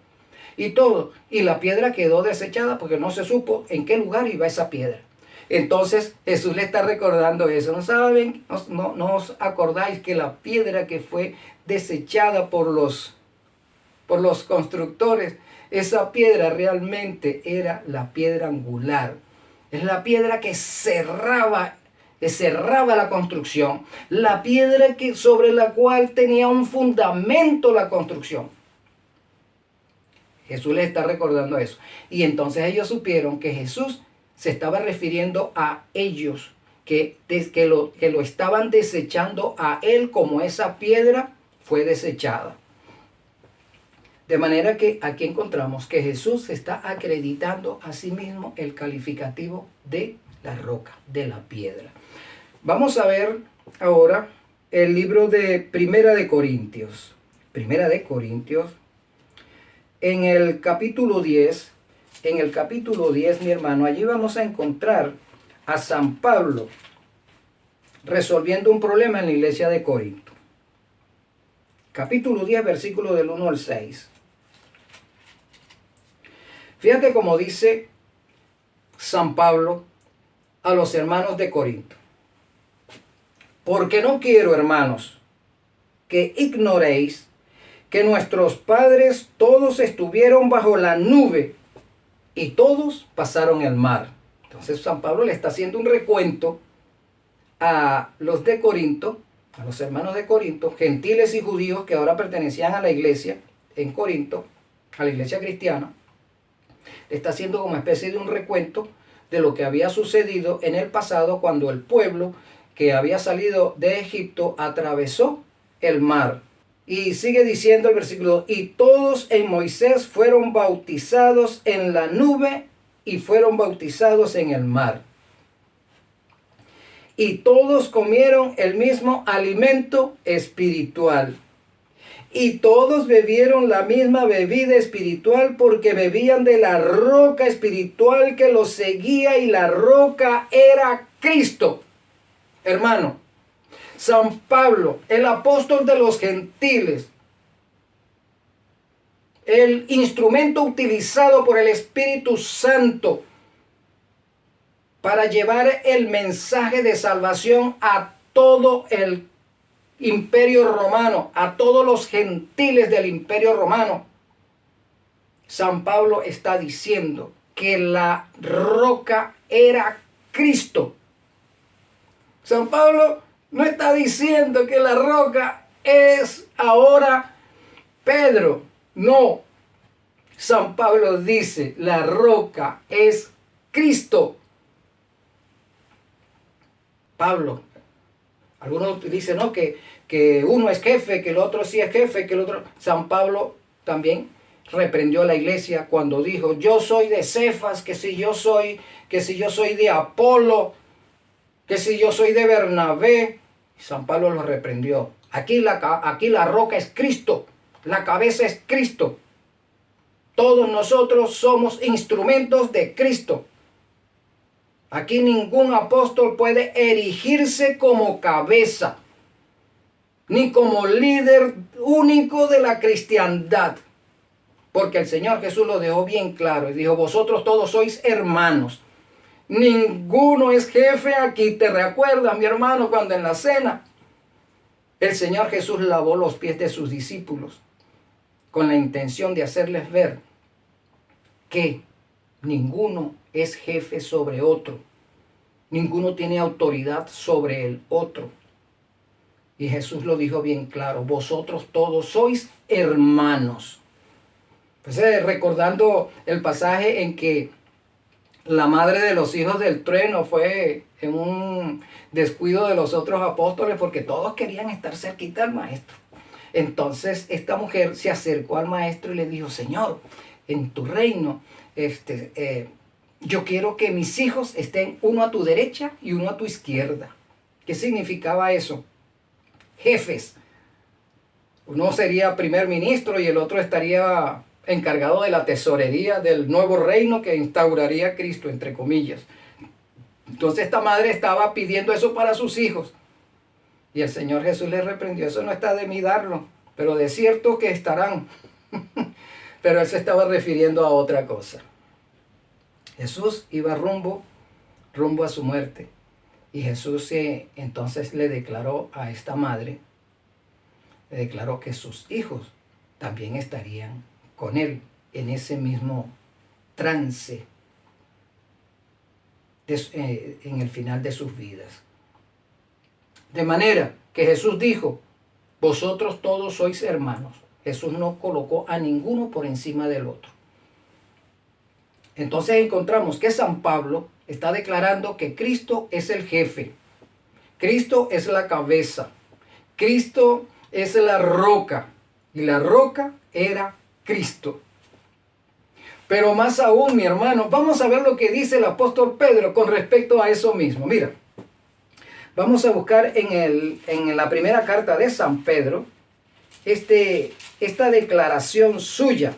y todo. Y la piedra quedó desechada porque no se supo en qué lugar iba esa piedra. Entonces Jesús le está recordando eso. ¿No saben? ¿No os acordáis que la piedra que fue desechada por los constructores, esa piedra realmente era la piedra angular? Es la piedra que cerraba la construcción, la piedra sobre la cual tenía un fundamento la construcción. Jesús les está recordando eso. Y entonces ellos supieron que Jesús se estaba refiriendo a ellos, que lo estaban desechando a él como esa piedra fue desechada. De manera que aquí encontramos que Jesús está acreditando a sí mismo el calificativo de la roca, de la piedra. Vamos a ver ahora el libro de Primera de Corintios. Primera de Corintios, en el capítulo 10, mi hermano, allí vamos a encontrar a San Pablo resolviendo un problema en la iglesia de Corinto. Capítulo 10, versículo del 1 al 6. Fíjate cómo dice San Pablo a los hermanos de Corinto. Porque no quiero, hermanos, que ignoréis que nuestros padres todos estuvieron bajo la nube y todos pasaron el mar. Entonces San Pablo le está haciendo un recuento a los de Corinto, a los hermanos de Corinto, gentiles y judíos que ahora pertenecían a la iglesia en Corinto, a la iglesia cristiana. Le está haciendo como especie de un recuento de lo que había sucedido en el pasado cuando el pueblo que había salido de Egipto atravesó el mar. Y sigue diciendo el versículo, y todos en Moisés fueron bautizados en la nube y fueron bautizados en el mar. Y todos comieron el mismo alimento espiritual. Y todos bebieron la misma bebida espiritual porque bebían de la roca espiritual que los seguía y la roca era Cristo. Hermano, San Pablo, el apóstol de los gentiles, el instrumento utilizado por el Espíritu Santo para llevar el mensaje de salvación a todo el imperio romano, a todos los gentiles del imperio romano. San Pablo está diciendo que la roca era Cristo. San Pablo no está diciendo que la roca es ahora Pedro. No. San Pablo dice, la roca es Cristo. Pablo, algunos dicen, ¿no?, que uno es jefe, que el otro sí es jefe, que el otro... San Pablo también reprendió a la iglesia cuando dijo, yo soy de Cefas, que si yo soy de Apolo, que si yo soy de Bernabé. San Pablo lo reprendió. Aquí la roca es Cristo, la cabeza es Cristo. Todos nosotros somos instrumentos de Cristo. Aquí ningún apóstol puede erigirse como cabeza, ni como líder único de la cristiandad. Porque el Señor Jesús lo dejó bien claro y dijo, vosotros todos sois hermanos. Ninguno es jefe aquí. ¿Te recuerdas, mi hermano, cuando en la cena el Señor Jesús lavó los pies de sus discípulos con la intención de hacerles ver que ninguno es jefe sobre otro? Ninguno tiene autoridad sobre el otro. Y Jesús lo dijo bien claro, vosotros todos sois hermanos. Pues recordando el pasaje en que la madre de los hijos del trueno fue en un descuido de los otros apóstoles porque todos querían estar cerquita al maestro. Entonces esta mujer se acercó al maestro y le dijo, Señor, en tu reino yo quiero que mis hijos estén uno a tu derecha y uno a tu izquierda. ¿Qué significaba eso? Jefes. Uno sería primer ministro y el otro estaría encargado de la tesorería del nuevo reino que instauraría Cristo, entre comillas. Entonces esta madre estaba pidiendo eso para sus hijos. Y el Señor Jesús le reprendió, eso no está de mí darlo, pero de cierto que estarán. Pero él se estaba refiriendo a otra cosa. Jesús iba rumbo a su muerte. Y Jesús entonces le declaró a esta madre, le declaró que sus hijos también estarían con él en ese mismo trance en el final de sus vidas. De manera que Jesús dijo, vosotros todos sois hermanos. Jesús no colocó a ninguno por encima del otro. Entonces encontramos que San Pablo está declarando que Cristo es el jefe. Cristo es la cabeza. Cristo es la roca. Y la roca era Cristo. Pero más aún, mi hermano, vamos a ver lo que dice el apóstol Pedro con respecto a eso mismo. Mira, vamos a buscar en la primera carta de San Pedro esta declaración suya.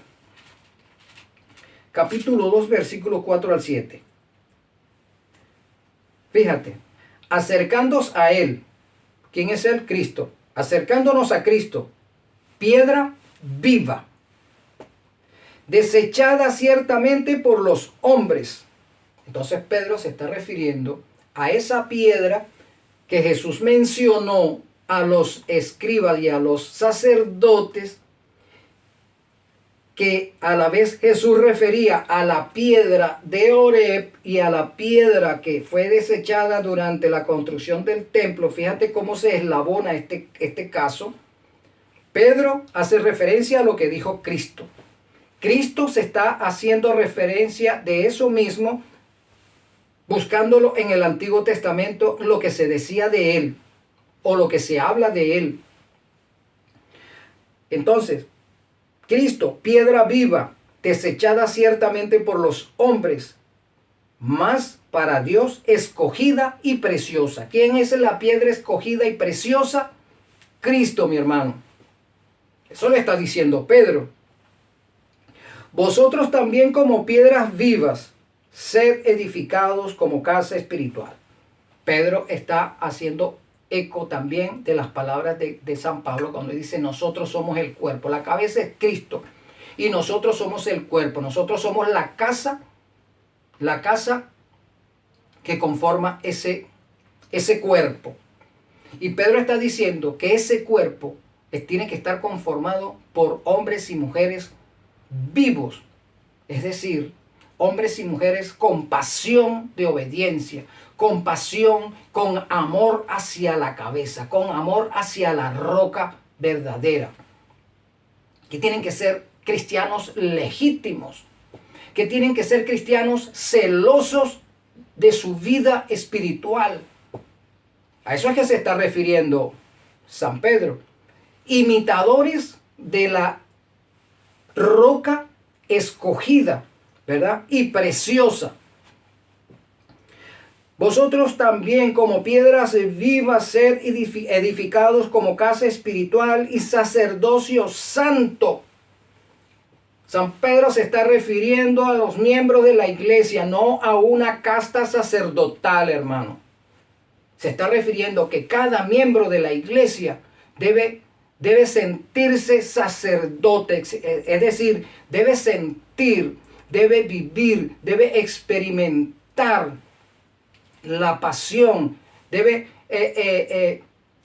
Capítulo 2, versículo 4 al 7. Fíjate, acercándonos a Él. ¿Quién es Él? Cristo. Acercándonos a Cristo, piedra viva, desechada ciertamente por los hombres. Entonces Pedro se está refiriendo a esa piedra que Jesús mencionó a los escribas y a los sacerdotes, que a la vez Jesús refería a la piedra de Oreb y a la piedra que fue desechada durante la construcción del templo. Fíjate cómo se eslabona este caso. Pedro hace referencia a lo que dijo Cristo. Cristo se está haciendo referencia de eso mismo, buscándolo en el Antiguo Testamento, lo que se decía de él o lo que se habla de él. Entonces, Cristo, piedra viva, desechada ciertamente por los hombres, mas para Dios escogida y preciosa. ¿Quién es la piedra escogida y preciosa? Cristo, mi hermano. Eso le está diciendo Pedro. Vosotros también como piedras vivas, sed edificados como casa espiritual. Pedro está haciendo eco también de las palabras de San Pablo cuando dice nosotros somos el cuerpo. La cabeza es Cristo y nosotros somos el cuerpo. Nosotros somos la casa que conforma ese cuerpo. Y Pedro está diciendo que ese cuerpo tiene que estar conformado por hombres y mujeres vivos, es decir, hombres y mujeres con pasión de obediencia, con pasión, con amor hacia la cabeza, con amor hacia la roca verdadera, que tienen que ser cristianos legítimos, que tienen que ser cristianos celosos de su vida espiritual. A eso es que se está refiriendo San Pedro. Imitadores de la roca escogida, ¿verdad? Y preciosa. Vosotros también como piedras vivas sed edificados como casa espiritual y sacerdocio santo. San Pedro se está refiriendo a los miembros de la iglesia, no a una casta sacerdotal, hermano. Se está refiriendo que cada miembro de la iglesia debe sentirse sacerdote, es decir, debe sentir, debe vivir, debe experimentar la pasión, debe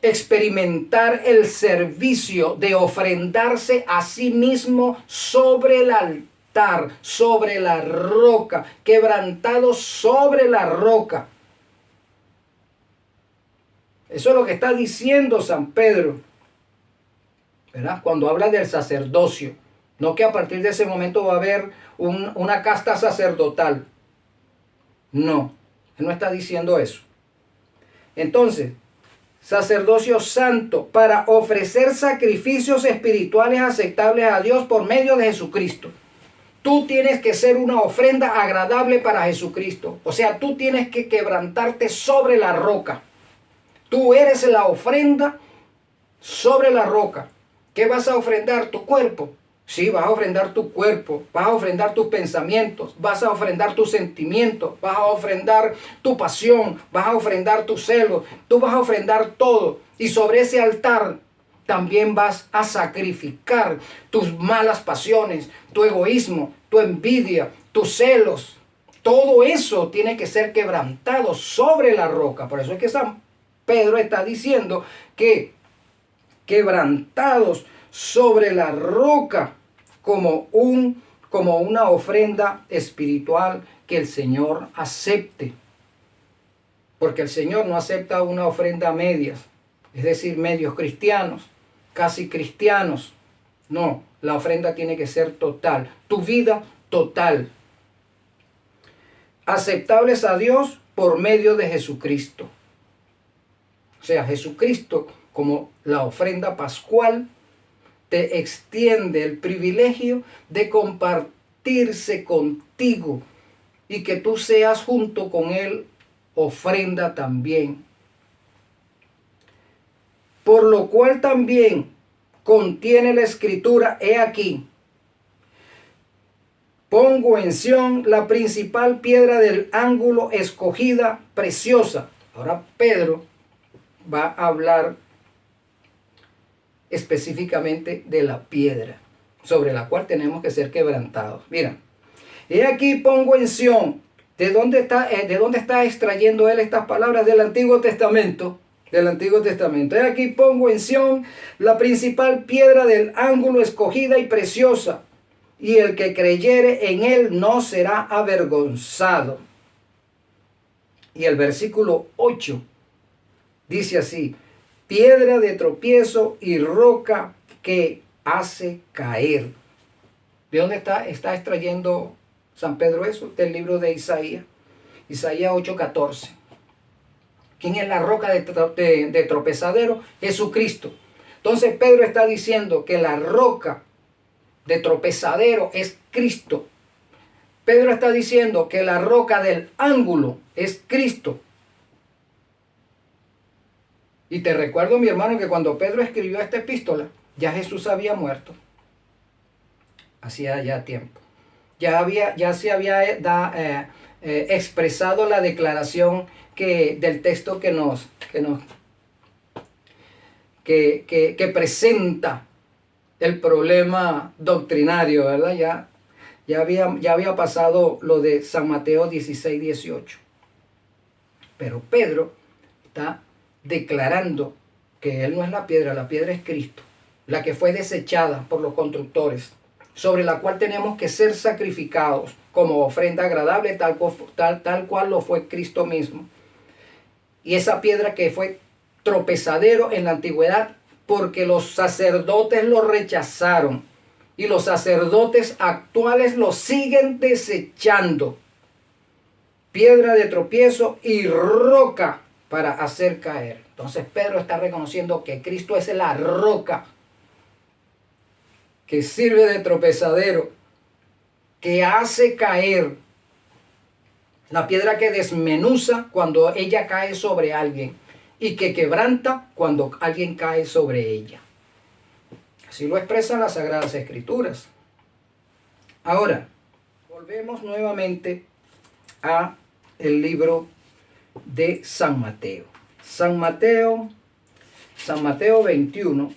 experimentar el servicio de ofrendarse a sí mismo sobre el altar, sobre la roca, quebrantado sobre la roca. Eso es lo que está diciendo San Pedro, ¿verdad? Cuando habla del sacerdocio. No que a partir de ese momento va a haber una casta sacerdotal. No, él no está diciendo eso. Entonces, sacerdocio santo para ofrecer sacrificios espirituales aceptables a Dios por medio de Jesucristo. Tú tienes que ser una ofrenda agradable para Jesucristo. O sea, tú tienes que quebrantarte sobre la roca. Tú eres la ofrenda sobre la roca. ¿Qué vas a ofrendar? Tu cuerpo. Sí, vas a ofrendar tu cuerpo, vas a ofrendar tus pensamientos, vas a ofrendar tus sentimientos, vas a ofrendar tu pasión, vas a ofrendar tus celos, tú vas a ofrendar todo. Y sobre ese altar también vas a sacrificar tus malas pasiones, tu egoísmo, tu envidia, tus celos. Todo eso tiene que ser quebrantado sobre la roca. Por eso es que San Pedro está diciendo que quebrantados sobre la roca como una ofrenda espiritual que el Señor acepte. Porque el Señor no acepta una ofrenda a medias, es decir, medios cristianos, casi cristianos. No, la ofrenda tiene que ser total, tu vida total. Aceptables a Dios por medio de Jesucristo. O sea, Jesucristo como la ofrenda pascual te extiende el privilegio de compartirse contigo y que tú seas junto con Él ofrenda también. Por lo cual también contiene la Escritura, he aquí, pongo en Sión la principal piedra del ángulo escogida, preciosa. Ahora Pedro va a hablar específicamente de la piedra sobre la cual tenemos que ser quebrantados. Mira, he aquí pongo en Sión. ¿De dónde está extrayendo él estas palabras? Del Antiguo Testamento. Del Antiguo Testamento. He aquí pongo en Sión la principal piedra del ángulo escogida y preciosa, y el que creyere en él no será avergonzado. Y el versículo 8 dice así: piedra de tropiezo y roca que hace caer. ¿De dónde está extrayendo San Pedro eso? Del libro de Isaías. Isaías 8:14. ¿Quién es la roca de tropezadero? Jesucristo. Entonces Pedro está diciendo que la roca de tropezadero es Cristo. Pedro está diciendo que la roca del ángulo es Cristo. Y te recuerdo, mi hermano, que cuando Pedro escribió esta epístola, ya Jesús había muerto. Hacía ya tiempo. Ya se había expresado la declaración del texto que presenta el problema doctrinario, ¿verdad? Ya había pasado lo de San Mateo 16:18. Pero Pedro está declarando que él no es la piedra es Cristo, la que fue desechada por los constructores, sobre la cual tenemos que ser sacrificados como ofrenda agradable, tal cual lo fue Cristo mismo. Y esa piedra que fue tropezadero en la antigüedad, porque los sacerdotes lo rechazaron y los sacerdotes actuales lo siguen desechando. Piedra de tropiezo y roca para hacer caer. Entonces Pedro está reconociendo que Cristo es la roca que sirve de tropezadero, que hace caer, la piedra que desmenuza cuando ella cae sobre alguien y que quebranta cuando alguien cae sobre ella. Así lo expresan las Sagradas Escrituras. Ahora, volvemos nuevamente a el libro de San Mateo. San Mateo 21,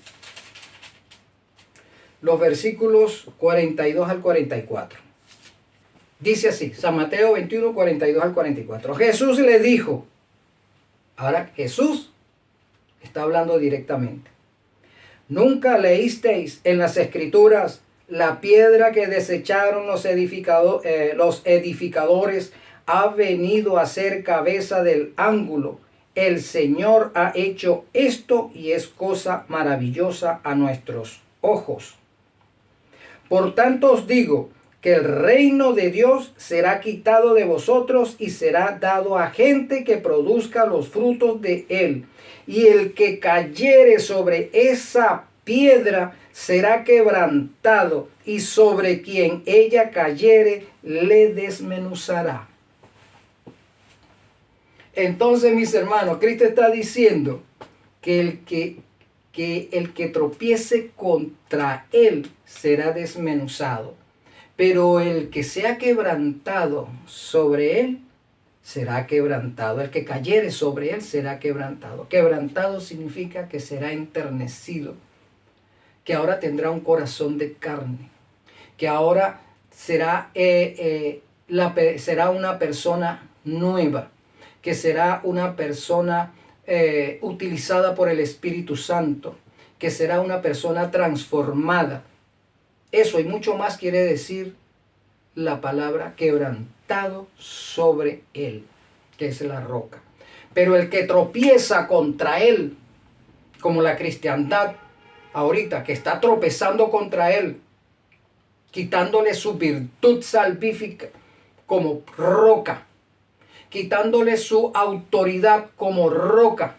los versículos 42 al 44. Dice así, San Mateo 21, 42 al 44. Jesús le dijo, ahora Jesús está hablando directamente. ¿Nunca leísteis en las Escrituras la piedra que desecharon los edificadores ha venido a ser cabeza del ángulo? El Señor ha hecho esto y es cosa maravillosa a nuestros ojos. Por tanto os digo que el reino de Dios será quitado de vosotros y será dado a gente que produzca los frutos de él. Y el que cayere sobre esa piedra será quebrantado, y sobre quien ella cayere le desmenuzará. Entonces, mis hermanos, Cristo está diciendo que el que tropiece contra él será desmenuzado, pero el que sea quebrantado sobre él será quebrantado. El que cayere sobre él será quebrantado. Quebrantado significa que será enternecido, que ahora tendrá un corazón de carne, que ahora será, será una persona nueva, que será una persona utilizada por el Espíritu Santo, que será una persona transformada. Eso y mucho más quiere decir la palabra quebrantado sobre él, que es la roca. Pero el que tropieza contra él, como la cristiandad ahorita, que está tropezando contra él, quitándole su virtud salvífica como roca, quitándole su autoridad como roca,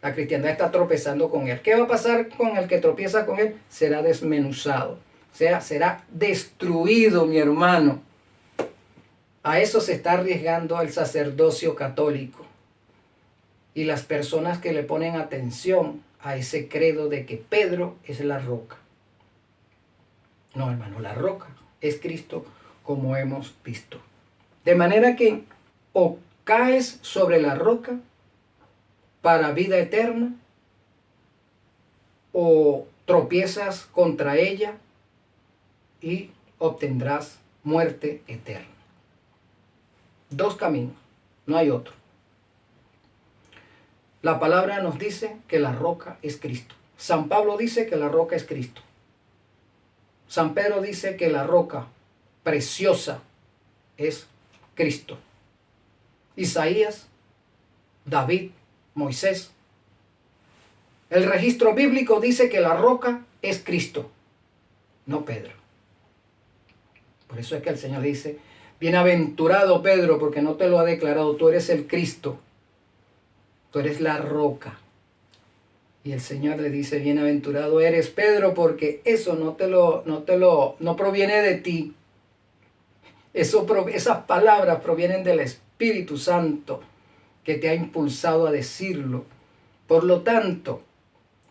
la cristiandad está tropezando con él. ¿Qué va a pasar con el que tropieza con él? Será desmenuzado, o sea, será destruido, mi hermano. A eso se está arriesgando el sacerdocio católico y las personas que le ponen atención a ese credo de que Pedro es la roca. No, hermano, la roca es Cristo, como hemos visto. De manera que o caes sobre la roca para vida eterna, o tropiezas contra ella y obtendrás muerte eterna. Dos caminos, no hay otro. La palabra nos dice que la roca es Cristo. San Pablo dice que la roca es Cristo. San Pedro dice que la roca preciosa es Cristo. Isaías, David, Moisés. El registro bíblico dice que la roca es Cristo, no Pedro. Por eso es que el Señor dice: bienaventurado Pedro, porque no te lo ha declarado, tú eres el Cristo, tú eres la roca. Y el Señor le dice: bienaventurado eres Pedro, porque eso no proviene de ti. Esas palabras provienen del Espíritu Santo que te ha impulsado a decirlo. Por lo tanto,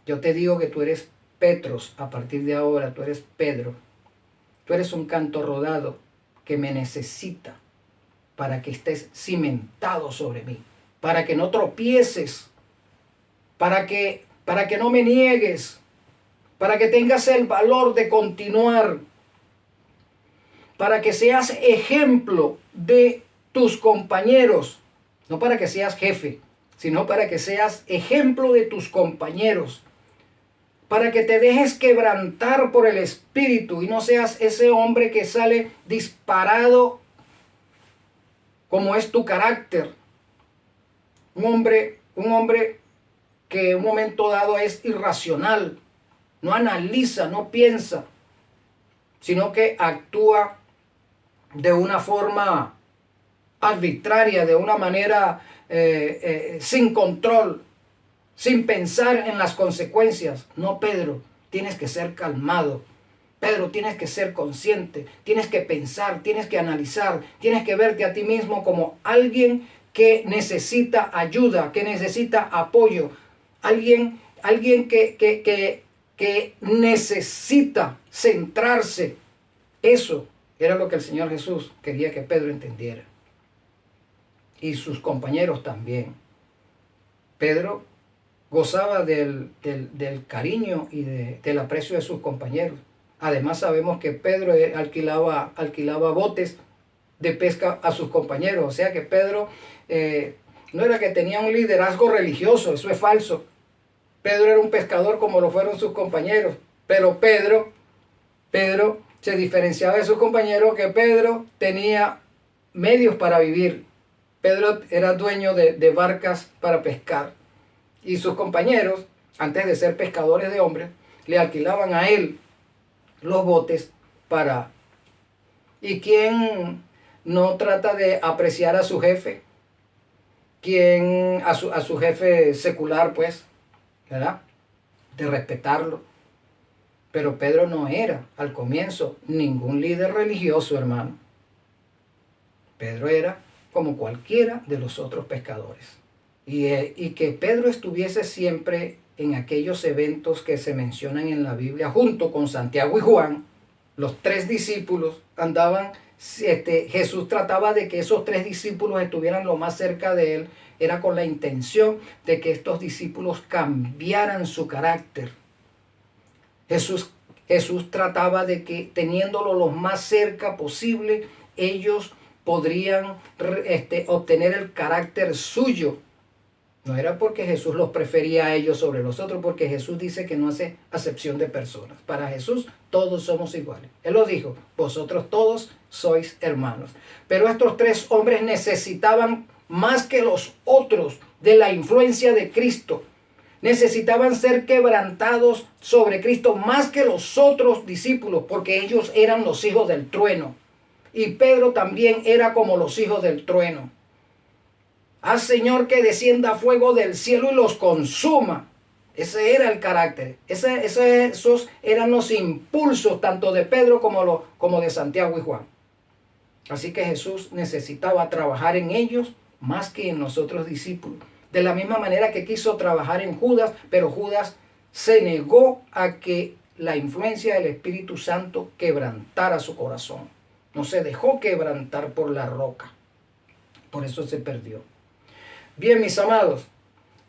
yo te digo que tú eres Petros a partir de ahora, tú eres Pedro. Tú eres un canto rodado que me necesita para que estés cimentado sobre mí, para que no tropieces, para que no me niegues, para que tengas el valor de continuar, para que seas ejemplo de tus compañeros, no para que seas jefe, sino para que seas ejemplo de tus compañeros, para que te dejes quebrantar por el Espíritu y no seas ese hombre que sale disparado como es tu carácter. Un hombre que en un momento dado es irracional, no analiza, no piensa, sino que actúa de una forma arbitraria, de una manera sin control, sin pensar en las consecuencias. No, Pedro, tienes que ser calmado. Pedro, tienes que ser consciente, tienes que pensar, tienes que analizar, tienes que verte a ti mismo como alguien que necesita ayuda, que necesita apoyo, alguien que necesita centrarse. Eso era lo que el Señor Jesús quería que Pedro entendiera. Y sus compañeros también. Pedro gozaba del cariño y del aprecio de sus compañeros. Además sabemos que Pedro alquilaba botes de pesca a sus compañeros. O sea que Pedro no era que tenía un liderazgo religioso, eso es falso. Pedro era un pescador como lo fueron sus compañeros. Pero Pedro se diferenciaba de sus compañeros, que Pedro tenía medios para vivir. Pedro era dueño de barcas para pescar. Y sus compañeros, antes de ser pescadores de hombres, le alquilaban a él los botes para... ¿Y quién no trata de apreciar a su jefe? ¿Quién a su jefe secular, pues, ¿verdad? De respetarlo, Pero Pedro no era, al comienzo, ningún líder religioso, hermano. Pedro era como cualquiera de los otros pescadores. Y que Pedro estuviese siempre en aquellos eventos que se mencionan en la Biblia, junto con Santiago y Juan, los tres discípulos andaban, Jesús trataba de que esos tres discípulos estuvieran lo más cerca de él, era con la intención de que estos discípulos cambiaran su carácter. Jesús trataba de que teniéndolo lo más cerca posible, ellos podrían obtener el carácter suyo. No era porque Jesús los prefería a ellos sobre los otros, porque Jesús dice que no hace acepción de personas. Para Jesús todos somos iguales. Él lo dijo, vosotros todos sois hermanos. Pero estos tres hombres necesitaban más que los otros de la influencia de Cristo. Necesitaban ser quebrantados sobre Cristo más que los otros discípulos, porque ellos eran los hijos del trueno. Y Pedro también era como los hijos del trueno. Haz, Señor, que descienda fuego del cielo y los consuma. Ese era el carácter. Esos eran los impulsos tanto de Pedro como de Santiago y Juan. Así que Jesús necesitaba trabajar en ellos más que en los otros discípulos. De la misma manera que quiso trabajar en Judas, pero Judas se negó a que la influencia del Espíritu Santo quebrantara su corazón. No se dejó quebrantar por la roca. Por eso se perdió. Bien, mis amados,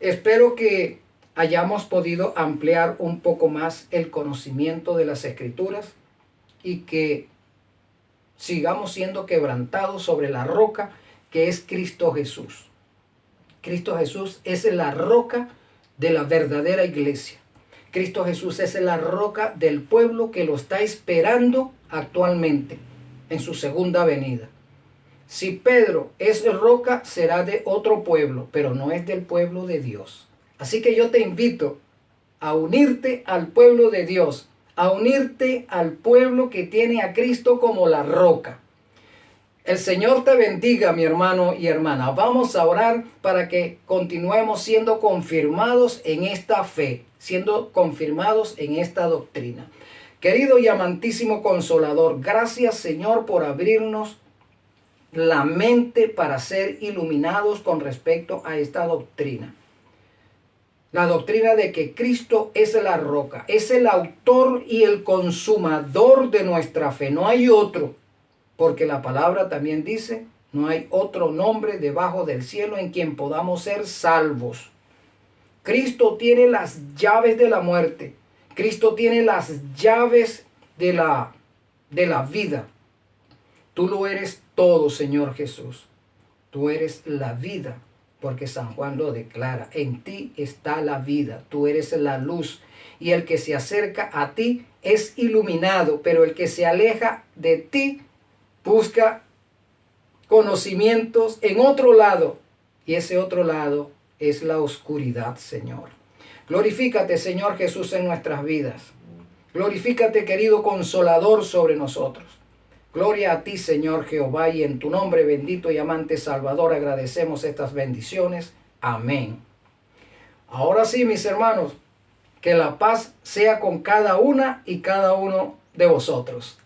espero que hayamos podido ampliar un poco más el conocimiento de las Escrituras y que sigamos siendo quebrantados sobre la roca que es Cristo Jesús. Cristo Jesús es la roca de la verdadera iglesia. Cristo Jesús es la roca del pueblo que lo está esperando actualmente en su segunda venida. Si Pedro es roca, será de otro pueblo, pero no es del pueblo de Dios. Así que yo te invito a unirte al pueblo de Dios, a unirte al pueblo que tiene a Cristo como la roca. El Señor te bendiga, mi hermano y hermana. Vamos a orar para que continuemos siendo confirmados en esta fe, siendo confirmados en esta doctrina. Querido y amantísimo Consolador, gracias, Señor, por abrirnos la mente para ser iluminados con respecto a esta doctrina. La doctrina de que Cristo es la roca, es el autor y el consumador de nuestra fe. No hay otro, porque la palabra también dice, no hay otro nombre debajo del cielo en quien podamos ser salvos. Cristo tiene las llaves de la muerte. Cristo tiene las llaves de la vida. Tú lo eres todo, Señor Jesús. Tú eres la vida, porque San Juan lo declara. En ti está la vida. Tú eres la luz. Y el que se acerca a ti es iluminado, pero el que se aleja de ti busca conocimientos en otro lado. Y ese otro lado es la oscuridad, Señor. Glorifícate, Señor Jesús, en nuestras vidas. Glorifícate, querido Consolador, sobre nosotros. Gloria a ti, Señor Jehová, y en tu nombre bendito y amante Salvador agradecemos estas bendiciones. Amén. Ahora sí, mis hermanos, que la paz sea con cada una y cada uno de vosotros.